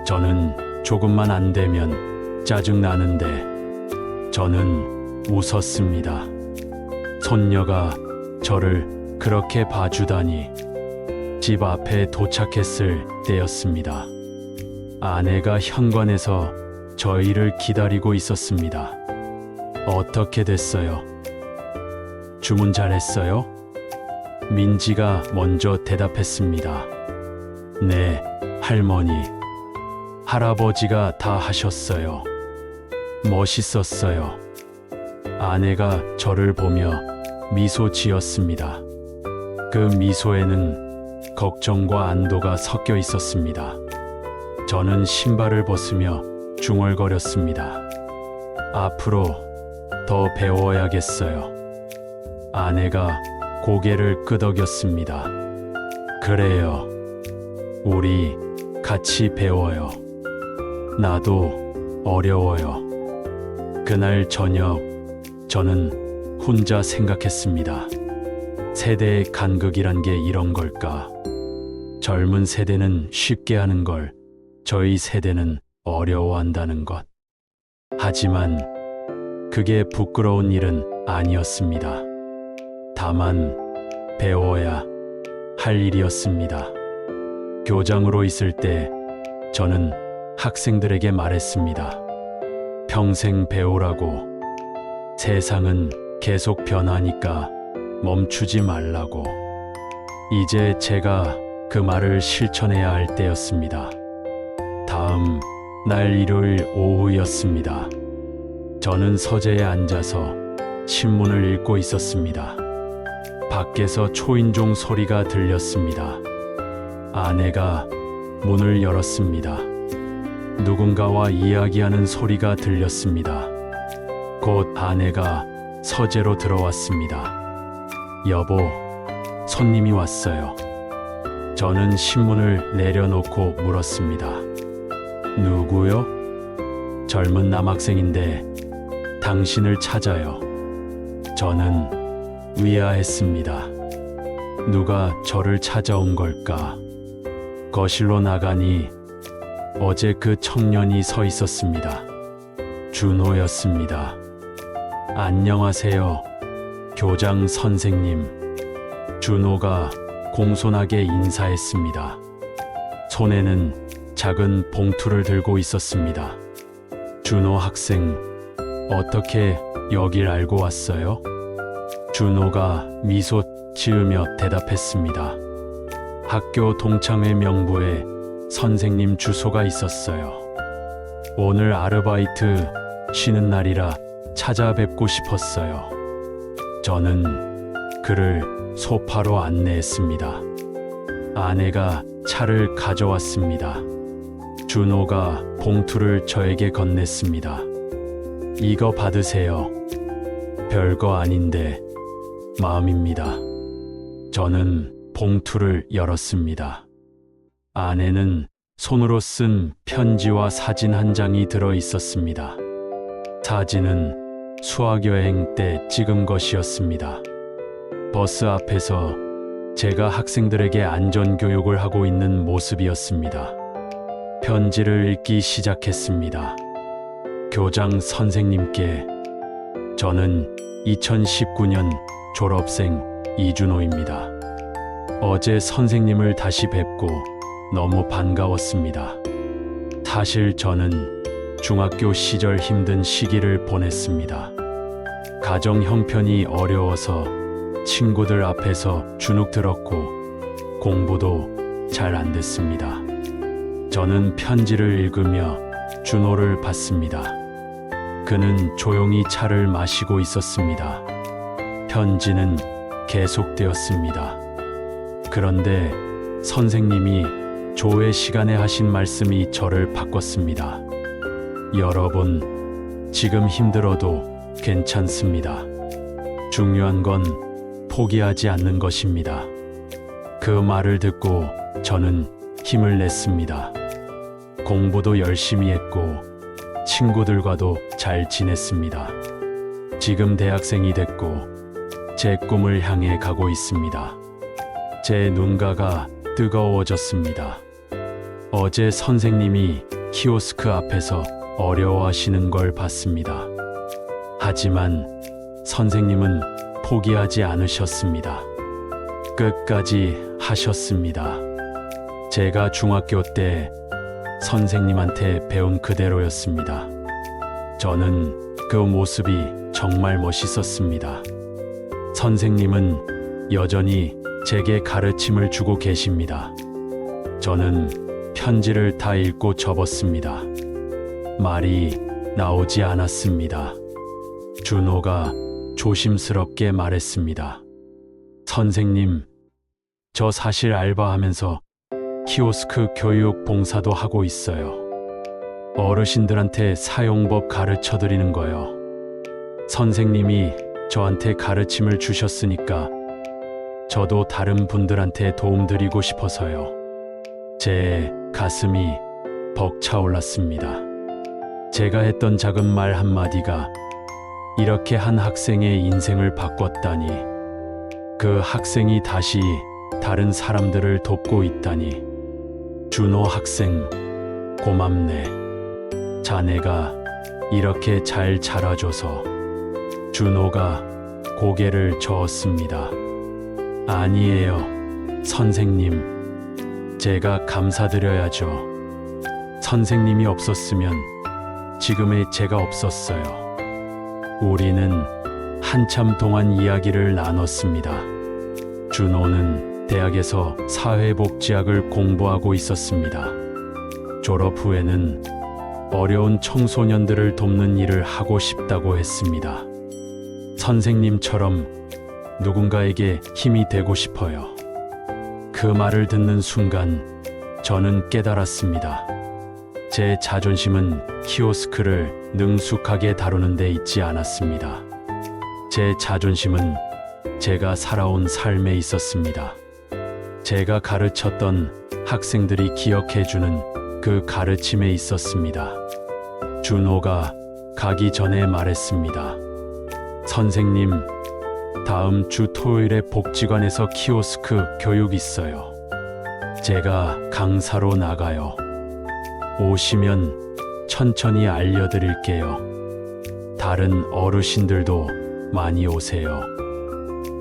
Speaker 1: 저는 조금만 안 되면 짜증나는데 저는 웃었습니다. 손녀가 저를 그렇게 봐주다니. 집 앞에 도착했을 때였습니다. 아내가 현관에서 저희를 기다리고 있었습니다. 어떻게 됐어요? 주문 잘했어요? 민지가 먼저 대답했습니다. 네, 할머니. 할아버지가 다 하셨어요. 멋있었어요. 아내가 저를 보며 미소 지었습니다. 그 미소에는 걱정과 안도가 섞여 있었습니다. 저는 신발을 벗으며 중얼거렸습니다. 앞으로 더 배워야겠어요. 아내가 고개를 끄덕였습니다. 그래요. 우리 같이 배워요. 나도 어려워요. 그날 저녁 저는 혼자 생각했습니다. 세대의 간극이란 게 이런 걸까? 젊은 세대는 쉽게 하는 걸 저희 세대는 어려워한다는 것. 하지만 그게 부끄러운 일은 아니었습니다. 다만 배워야 할 일이었습니다. 교장으로 있을 때 저는 학생들에게 말했습니다. 평생 배우라고. 세상은 계속 변하니까 멈추지 말라고. 이제 제가 그 말을 실천해야 할 때였습니다. 다음 날 일요일 오후였습니다. 저는 서재에 앉아서 신문을 읽고 있었습니다. 밖에서 초인종 소리가 들렸습니다. 아내가 문을 열었습니다. 누군가와 이야기하는 소리가 들렸습니다. 곧 아내가 서재로 들어왔습니다. 여보, 손님이 왔어요. 저는 신문을 내려놓고 물었습니다. 누구요? 젊은 남학생인데 당신을 찾아요. 저는 의아했습니다. 누가 저를 찾아온 걸까? 거실로 나가니 어제 그 청년이 서 있었습니다. 준호였습니다. 안녕하세요, 교장 선생님. 준호가 공손하게 인사했습니다. 손에는 작은 봉투를 들고 있었습니다. 준호 학생, 어떻게 여길 알고 왔어요? 준호가 미소 지으며 대답했습니다. 학교 동창회 명부에 선생님 주소가 있었어요. 오늘 아르바이트 쉬는 날이라 찾아뵙고 싶었어요. 저는 그를 소파로 안내했습니다. 아내가 차를 가져왔습니다. 준호가 봉투를 저에게 건넸습니다. 이거 받으세요. 별거 아닌데 마음입니다. 저는 봉투를 열었습니다. 안에는 손으로 쓴 편지와 사진 한 장이 들어 있었습니다. 사진은 수학여행 때 찍은 것이었습니다. 버스 앞에서 제가 학생들에게 안전교육을 하고 있는 모습이었습니다. 편지를 읽기 시작했습니다. 교장 선생님께, 저는 2019년 졸업생 이준호입니다. 어제 선생님을 다시 뵙고 너무 반가웠습니다. 사실 저는 중학교 시절 힘든 시기를 보냈습니다. 가정 형편이 어려워서 친구들 앞에서 주눅 들었고 공부도 잘 안 됐습니다. 저는 편지를 읽으며 준호를 봤습니다. 그는 조용히 차를 마시고 있었습니다. 편지는 계속되었습니다. 그런데 선생님이 조회 시간에 하신 말씀이 저를 바꿨습니다. 여러분, 지금 힘들어도 괜찮습니다. 중요한 건 포기하지 않는 것입니다. 그 말을 듣고 저는 힘을 냈습니다. 공부도 열심히 했고 친구들과도 잘 지냈습니다. 지금 대학생이 됐고 제 꿈을 향해 가고 있습니다. 제 눈가가 뜨거워졌습니다. 어제 선생님이 키오스크 앞에서 어려워하시는 걸 봤습니다. 하지만 선생님은 포기하지 않으셨습니다. 끝까지 하셨습니다. 제가 중학교 때 선생님한테 배운 그대로였습니다. 저는 그 모습이 정말 멋있었습니다. 선생님은 여전히 제게 가르침을 주고 계십니다. 저는 편지를 다 읽고 접었습니다. 말이 나오지 않았습니다. 준호가 조심스럽게 말했습니다. 선생님, 저 사실 알바하면서 키오스크 교육 봉사도 하고 있어요. 어르신들한테 사용법 가르쳐 드리는 거요. 선생님이 저한테 가르침을 주셨으니까 저도 다른 분들한테 도움드리고 싶어서요. 제 가슴이 벅차올랐습니다. 제가 했던 작은 말 한마디가 이렇게 한 학생의 인생을 바꿨다니, 그 학생이 다시 다른 사람들을 돕고 있다니. 준호 학생, 고맙네. 자네가 이렇게 잘 자라줘서. 준호가 고개를 저었습니다. 아니에요, 선생님. 제가 감사드려야죠. 선생님이 없었으면 지금의 제가 없었어요. 우리는 한참 동안 이야기를 나눴습니다. 준호는 대학에서 사회복지학을 공부하고 있었습니다. 졸업 후에는 어려운 청소년들을 돕는 일을 하고 싶다고 했습니다. 선생님처럼 누군가에게 힘이 되고 싶어요. 그 말을 듣는 순간 저는 깨달았습니다. 제 자존심은 키오스크를 능숙하게 다루는 데 있지 않았습니다. 제 자존심은 제가 살아온 삶에 있었습니다. 제가 가르쳤던 학생들이 기억해주는 그 가르침에 있었습니다. 준호가 가기 전에 말했습니다. 선생님, 다음 주 토요일에 복지관에서 키오스크 교육 있어요. 제가 강사로 나가요. 오시면 천천히 알려드릴게요. 다른 어르신들도 많이 오세요.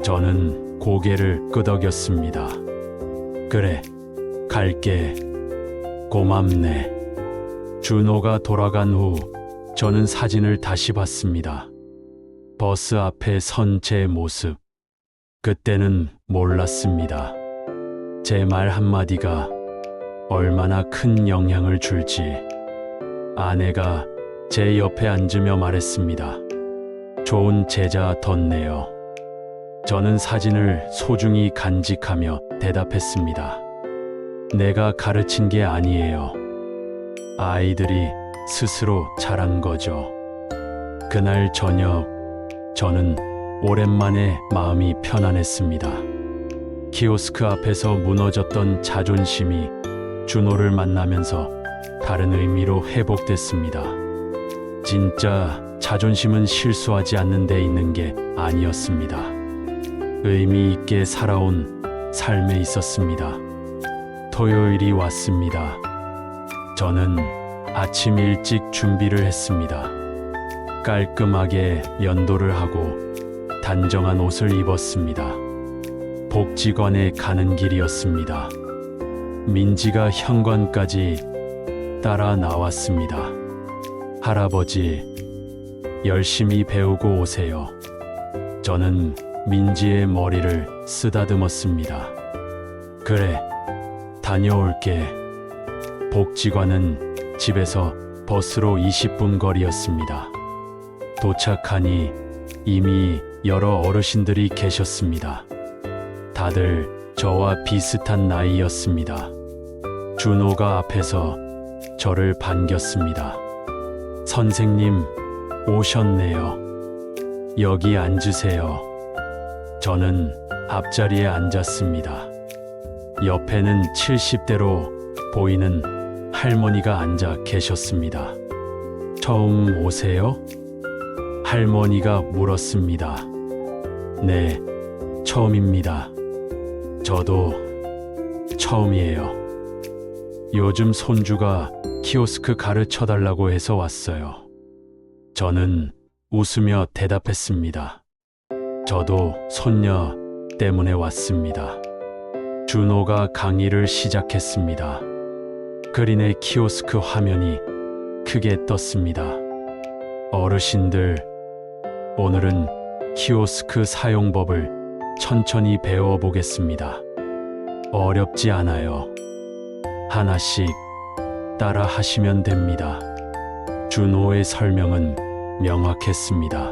Speaker 1: 저는 고개를 끄덕였습니다. 그래, 갈게. 고맙네. 준호가 돌아간 후 저는 사진을 다시 봤습니다. 버스 앞에 선 제 모습. 그때는 몰랐습니다. 제 말 한마디가 얼마나 큰 영향을 줄지. 아내가 제 옆에 앉으며 말했습니다. 좋은 제자 뒀네요. 저는 사진을 소중히 간직하며 대답했습니다. 내가 가르친 게 아니에요. 아이들이 스스로 자란 거죠. 그날 저녁, 저는 오랜만에 마음이 편안했습니다. 키오스크 앞에서 무너졌던 자존심이 준호를 만나면서 다른 의미로 회복됐습니다. 진짜 자존심은 실수하지 않는 데 있는 게 아니었습니다. 의미 있게 살아온 삶에 있었습니다. 토요일이 왔습니다. 저는 아침 일찍 준비를 했습니다. 깔끔하게 면도를 하고 단정한 옷을 입었습니다. 복지관에 가는 길이었습니다. 민지가 현관까지 따라 나왔습니다. 할아버지, 열심히 배우고 오세요. 저는 민지의 머리를 쓰다듬었습니다. 그래, 다녀올게. 복지관은 집에서 버스로 20분 거리였습니다. 도착하니 이미 여러 어르신들이 계셨습니다. 다들 저와 비슷한 나이였습니다. 준호가 앞에서 저를 반겼습니다. 선생님, 오셨네요. 여기 앉으세요. 저는 앞자리에 앉았습니다. 옆에는 70대로 보이는 할머니가 앉아 계셨습니다. 처음 오세요? 할머니가 물었습니다. 네, 처음입니다. 저도 처음이에요. 요즘 손주가 키오스크 가르쳐 달라고 해서 왔어요. 저는 웃으며 대답했습니다. 저도 손녀 때문에 왔습니다. 준호가 강의를 시작했습니다. 그린의 키오스크 화면이 크게 떴습니다. 어르신들, 오늘은 키오스크 사용법을 천천히 배워보겠습니다. 어렵지 않아요. 하나씩 따라 하시면 됩니다. 준호의 설명은 명확했습니다.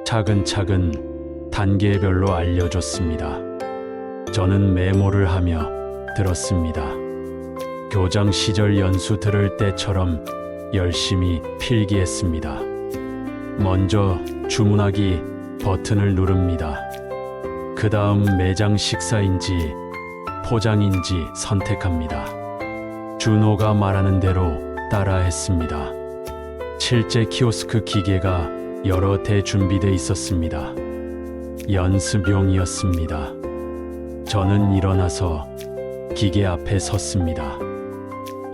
Speaker 1: 차근차근 단계별로 알려줬습니다. 저는 메모를 하며 들었습니다. 교장 시절 연수 들을 때처럼 열심히 필기했습니다. 먼저 주문하기 버튼을 누릅니다. 그 다음 매장 식사인지 포장인지 선택합니다. 준호가 말하는 대로 따라했습니다. 실제 키오스크 기계가 여러 대 준비돼 있었습니다. 연습용이었습니다. 저는 일어나서 기계 앞에 섰습니다.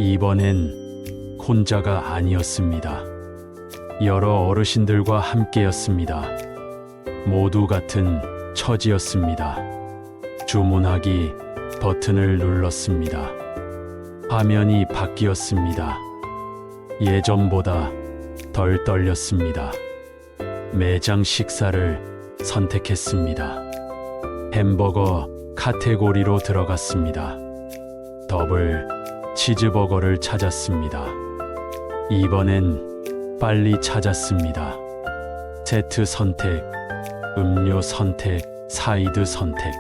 Speaker 1: 이번엔 혼자가 아니었습니다. 여러 어르신들과 함께였습니다. 모두 같은 처지였습니다. 주문하기 버튼을 눌렀습니다. 화면이 바뀌었습니다. 예전보다 덜 떨렸습니다. 매장 식사를 선택했습니다. 햄버거 카테고리로 들어갔습니다. 더블 치즈버거를 찾았습니다. 이번엔 빨리 찾았습니다. 세트 선택, 음료 선택, 사이드 선택.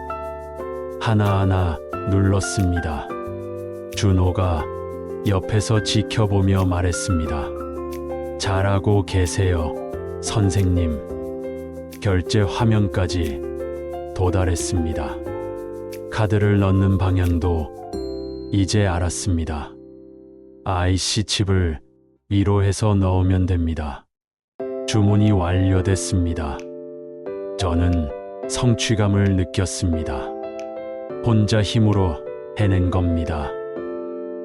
Speaker 1: 하나하나 눌렀습니다. 준호가 옆에서 지켜보며 말했습니다. 잘하고 계세요, 선생님. 결제 화면까지 도달했습니다. 카드를 넣는 방향도 이제 알았습니다. IC 칩을 위로 해서 넣으면 됩니다. 주문이 완료됐습니다. 저는 성취감을 느꼈습니다. 혼자 힘으로 해낸 겁니다.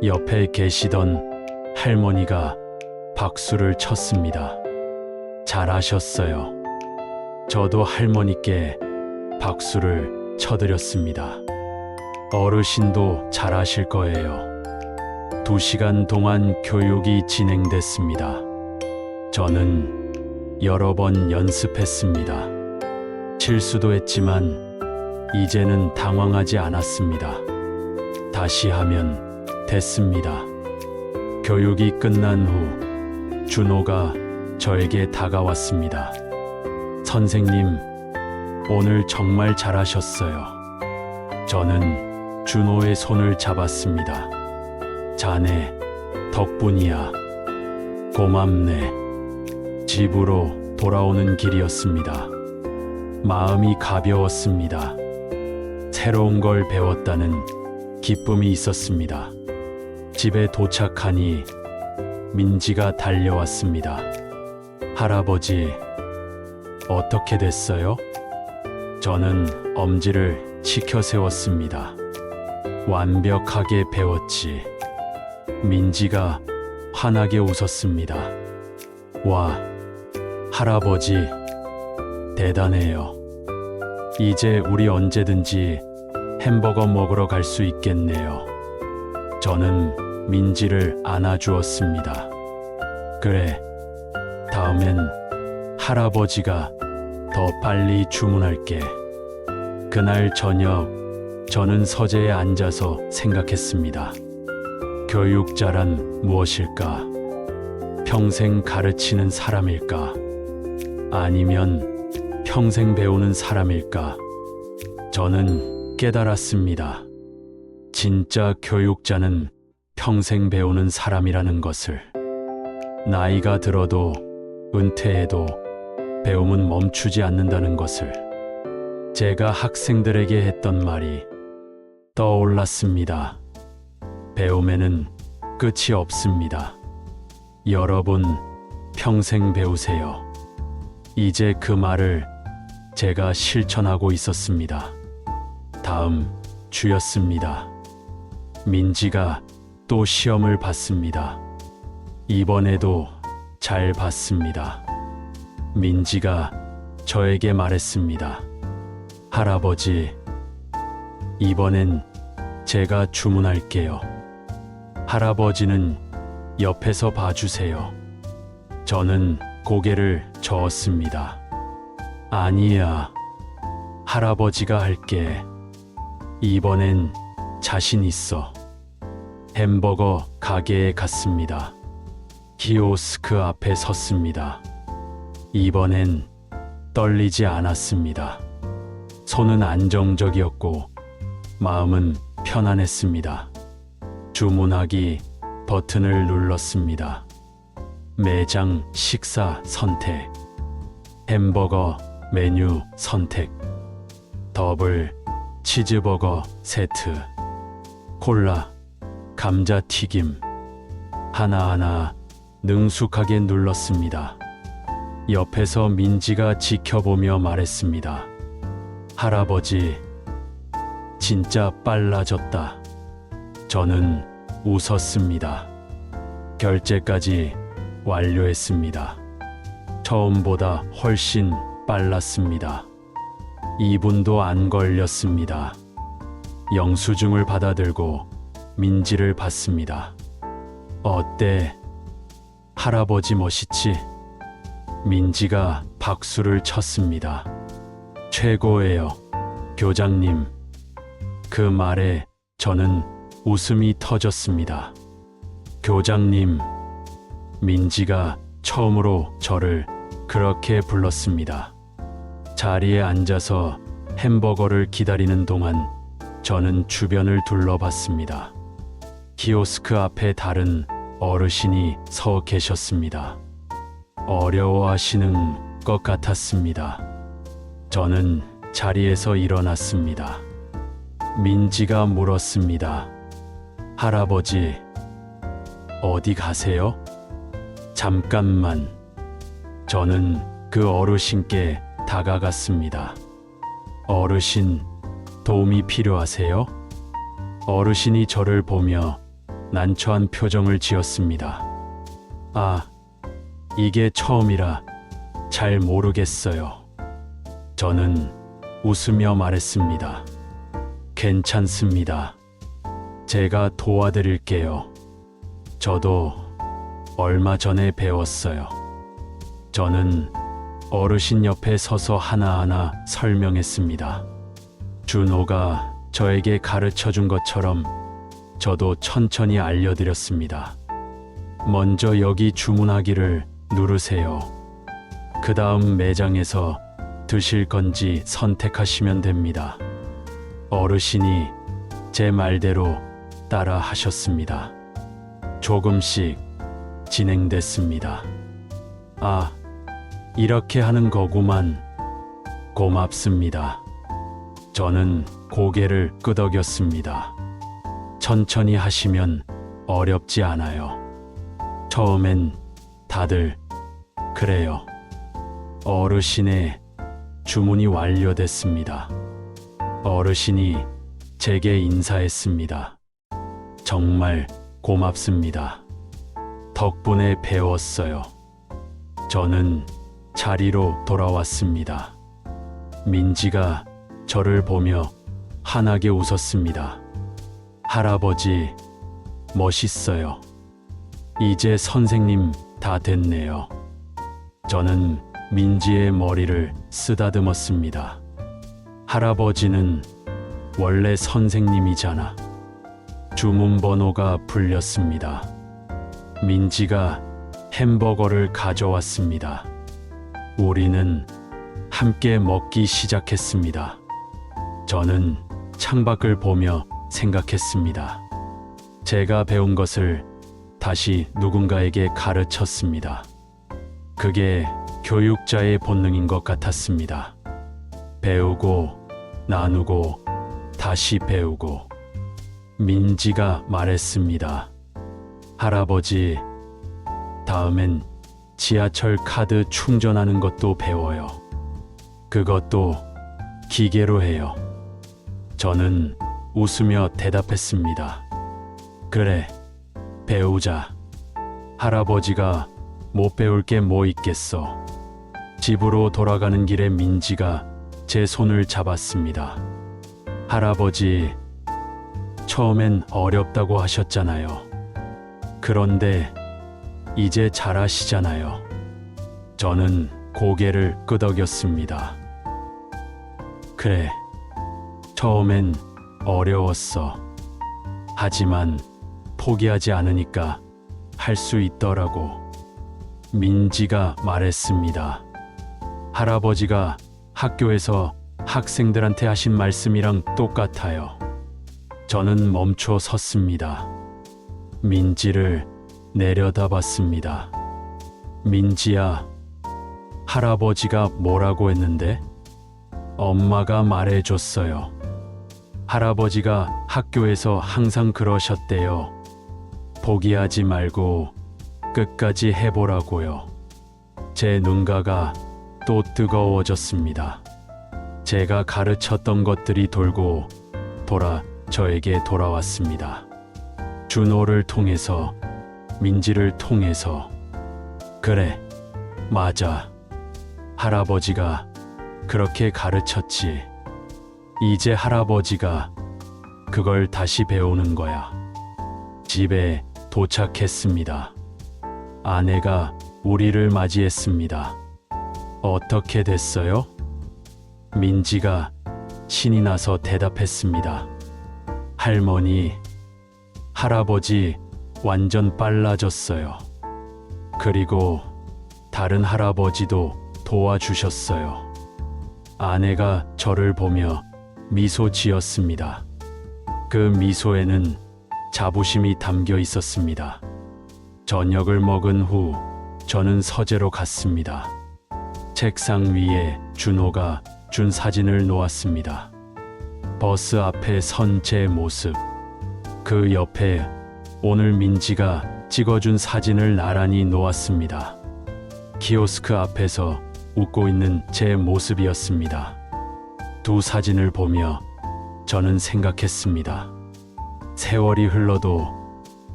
Speaker 1: 옆에 계시던 할머니가 박수를 쳤습니다. 잘하셨어요. 저도 할머니께 박수를 쳐드렸습니다. 어르신도 잘하실 거예요. 2시간 동안 교육이 진행됐습니다. 저는 여러 번 연습했습니다. 실수도 했지만 이제는 당황하지 않았습니다. 다시 하면 됐습니다. 교육이 끝난 후 준호가 저에게 다가왔습니다. 선생님, 오늘 정말 잘하셨어요. 저는 준호의 손을 잡았습니다. 자네 덕분이야. 고맙네. 집으로 돌아오는 길이었습니다. 마음이 가벼웠습니다. 새로운 걸 배웠다는 기쁨이 있었습니다. 집에 도착하니 민지가 달려왔습니다. 할아버지, 어떻게 됐어요? 저는 엄지를 치켜 세웠습니다. 완벽하게 배웠지. 민지가 환하게 웃었습니다. 와, 할아버지, 대단해요. 이제 우리 언제든지 햄버거 먹으러 갈 수 있겠네요. 저는 민지를 안아주었습니다. 그래, 다음엔 할아버지가 더 빨리 주문할게. 그날 저녁, 저는 서재에 앉아서 생각했습니다. 교육자란 무엇일까? 평생 가르치는 사람일까? 아니면 평생 배우는 사람일까? 저는 깨달았습니다. 진짜 교육자는 평생 배우는 사람이라는 것을. 나이가 들어도 은퇴해도 배움은 멈추지 않는다는 것을. 제가 학생들에게 했던 말이 떠올랐습니다. 배움에는 끝이 없습니다. 여러분, 평생 배우세요. 이제 그 말을 제가 실천하고 있었습니다. 다음 주였습니다. 민지가 또 시험을 봤습니다. 이번에도 잘 봤습니다. 민지가 저에게 말했습니다. 할아버지, 이번엔 제가 주문할게요. 할아버지는 옆에서 봐주세요. 저는 고개를 저었습니다. 아니야, 할아버지가 할게. 이번엔 자신 있어. 햄버거 가게에 갔습니다. 키오스크 앞에 섰습니다. 이번엔 떨리지 않았습니다. 손은 안정적이었고 마음은 편안했습니다. 주문하기 버튼을 눌렀습니다. 매장 식사 선택, 햄버거 메뉴 선택, 더블 치즈버거 세트, 콜라, 감자튀김 하나하나 능숙하게 눌렀습니다. 옆에서 민지가 지켜보며 말했습니다. 할아버지, 진짜 빨라졌다. 저는 웃었습니다. 결제까지 완료했습니다. 처음보다 훨씬 빨랐습니다. 2분도 안 걸렸습니다. 영수증을 받아들고 민지를 봤습니다. 어때? 할아버지 멋있지? 민지가 박수를 쳤습니다. 최고예요, 교장님. 그 말에 저는 웃음이 터졌습니다. 교장님, 민지가 처음으로 저를 그렇게 불렀습니다. 자리에 앉아서 햄버거를 기다리는 동안 저는 주변을 둘러봤습니다. 키오스크 앞에 다른 어르신이 서 계셨습니다. 어려워하시는 것 같았습니다. 저는 자리에서 일어났습니다. 민지가 물었습니다. 할아버지, 어디 가세요? 잠깐만. 저는 그 어르신께 다가갔습니다. 어르신, 도움이 필요하세요? 어르신이 저를 보며 난처한 표정을 지었습니다. 아, 이게 처음이라 잘 모르겠어요. 저는 웃으며 말했습니다. 괜찮습니다. 제가 도와드릴게요. 저도 얼마 전에 배웠어요. 저는 어르신 옆에 서서 하나하나 설명했습니다. 준호가 저에게 가르쳐 준 것처럼 저도 천천히 알려드렸습니다. 먼저 여기 주문하기를 누르세요. 그 다음 매장에서 드실 건지 선택하시면 됩니다. 어르신이 제 말대로 따라 하셨습니다. 조금씩 진행됐습니다. 아, 이렇게 하는 거구만. 고맙습니다. 저는 고개를 끄덕였습니다. 천천히 하시면 어렵지 않아요. 처음엔 다들 그래요. 어르신의 주문이 완료됐습니다. 어르신이 제게 인사했습니다. 정말 고맙습니다. 덕분에 배웠어요. 저는 자리로 돌아왔습니다. 민지가 저를 보며 환하게 웃었습니다. 할아버지, 멋있어요. 이제 선생님 다 됐네요. 저는 민지의 머리를 쓰다듬었습니다. 할아버지는 원래 선생님이잖아. 주문번호가 불렸습니다. 민지가 햄버거를 가져왔습니다. 우리는 함께 먹기 시작했습니다. 저는 창밖을 보며 생각했습니다. 제가 배운 것을 다시 누군가에게 가르쳤습니다. 그게 교육자의 본능인 것 같았습니다. 배우고, 나누고, 다시 배우고. 민지가 말했습니다. 할아버지, 다음엔 지하철 카드 충전하는 것도 배워요. 그것도 기계로 해요. 저는 웃으며 대답했습니다. 그래, 배우자. 할아버지가 못 배울 게 뭐 있겠어. 집으로 돌아가는 길에 민지가 제 손을 잡았습니다. 할아버지, 처음엔 어렵다고 하셨잖아요. 그런데 이제 잘하시잖아요. 저는 고개를 끄덕였습니다. 그래, 처음엔 어려웠어. 하지만 포기하지 않으니까 할 수 있더라고. 민지가 말했습니다. 할아버지가 학교에서 학생들한테 하신 말씀이랑 똑같아요. 저는 멈춰 섰습니다. 민지를 내려다봤습니다. 민지야, 할아버지가 뭐라고 했는데? 엄마가 말해줬어요. 할아버지가 학교에서 항상 그러셨대요. 포기하지 말고 끝까지 해보라고요. 제 눈가가 또 뜨거워졌습니다. 제가 가르쳤던 것들이 돌고 돌아 저에게 돌아왔습니다. 준호를 통해서, 민지를 통해서. 그래, 맞아. 할아버지가 그렇게 가르쳤지. 이제 할아버지가 그걸 다시 배우는 거야. 집에 도착했습니다. 아내가 우리를 맞이했습니다. 어떻게 됐어요? 민지가 신이 나서 대답했습니다. 할머니, 할아버지 완전 빨라졌어요. 그리고 다른 할아버지도 도와주셨어요. 아내가 저를 보며 미소 지었습니다. 그 미소에는 자부심이 담겨 있었습니다. 저녁을 먹은 후 저는 서재로 갔습니다. 책상 위에 준호가 준 사진을 놓았습니다. 버스 앞에 선 제 모습, 그 옆에 오늘 민지가 찍어준 사진을 나란히 놓았습니다. 키오스크 앞에서 웃고 있는 제 모습이었습니다. 두 사진을 보며 저는 생각했습니다. 세월이 흘러도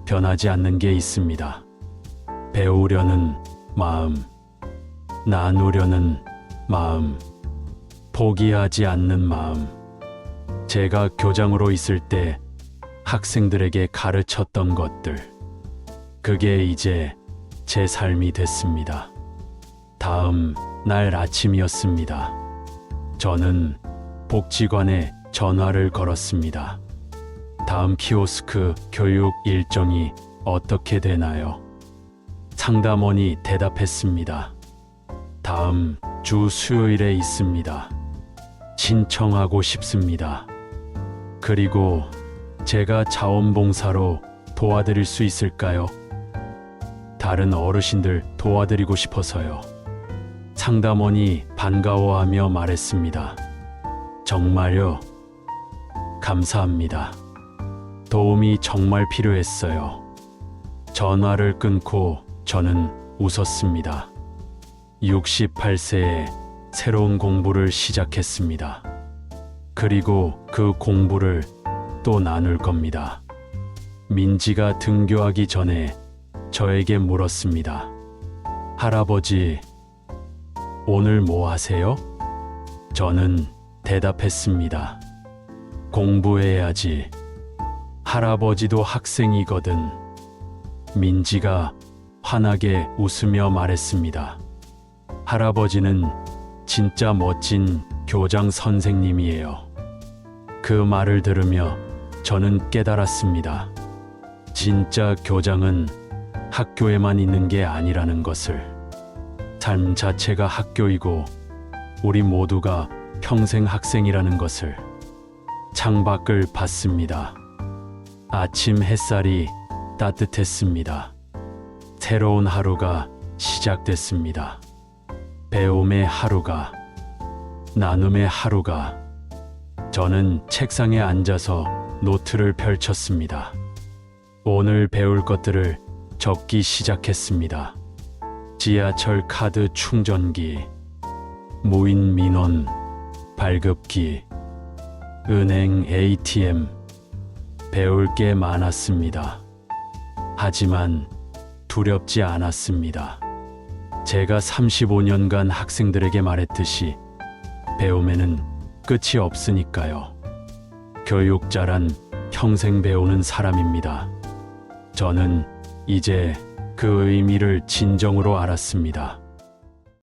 Speaker 1: 변하지 않는 게 있습니다. 배우려는 마음, 나누려는 마음, 포기하지 않는 마음. 제가 교장으로 있을 때 학생들에게 가르쳤던 것들, 그게 이제 제 삶이 됐습니다. 다음 날 아침이었습니다. 저는 복지관에 전화를 걸었습니다. 다음 키오스크 교육 일정이 어떻게 되나요? 상담원이 대답했습니다. 다음 주 수요일에 있습니다. 신청하고 싶습니다. 그리고 제가 자원봉사로 도와드릴 수 있을까요? 다른 어르신들 도와드리고 싶어서요. 상담원이 반가워하며 말했습니다. 정말요? 감사합니다. 도움이 정말 필요했어요. 전화를 끊고 저는 웃었습니다. 68세에 새로운 공부를 시작했습니다. 그리고 그 공부를 또 나눌 겁니다. 민지가 등교하기 전에 저에게 물었습니다. 할아버지, 오늘 뭐 하세요? 저는 대답했습니다. 공부해야지. 할아버지도 학생이거든. 민지가 환하게 웃으며 말했습니다. 할아버지는 진짜 멋진 교장 선생님이에요. 그 말을 들으며 저는 깨달았습니다. 진짜 교장은 학교에만 있는 게 아니라는 것을. 삶 자체가 학교이고 우리 모두가 평생 학생이라는 것을. 창밖을 봤습니다. 아침 햇살이 따뜻했습니다. 새로운 하루가 시작됐습니다. 배움의 하루가, 나눔의 하루가. 저는 책상에 앉아서 노트를 펼쳤습니다. 오늘 배울 것들을 적기 시작했습니다. 지하철 카드 충전기, 무인 민원 발급기, 은행 ATM. 배울 게 많았습니다. 하지만 두렵지 않았습니다. 제가 35년간 학생들에게 말했듯이 배움에는 끝이 없으니까요. 교육자란 평생 배우는 사람입니다. 저는 이제 그 의미를 진정으로 알았습니다.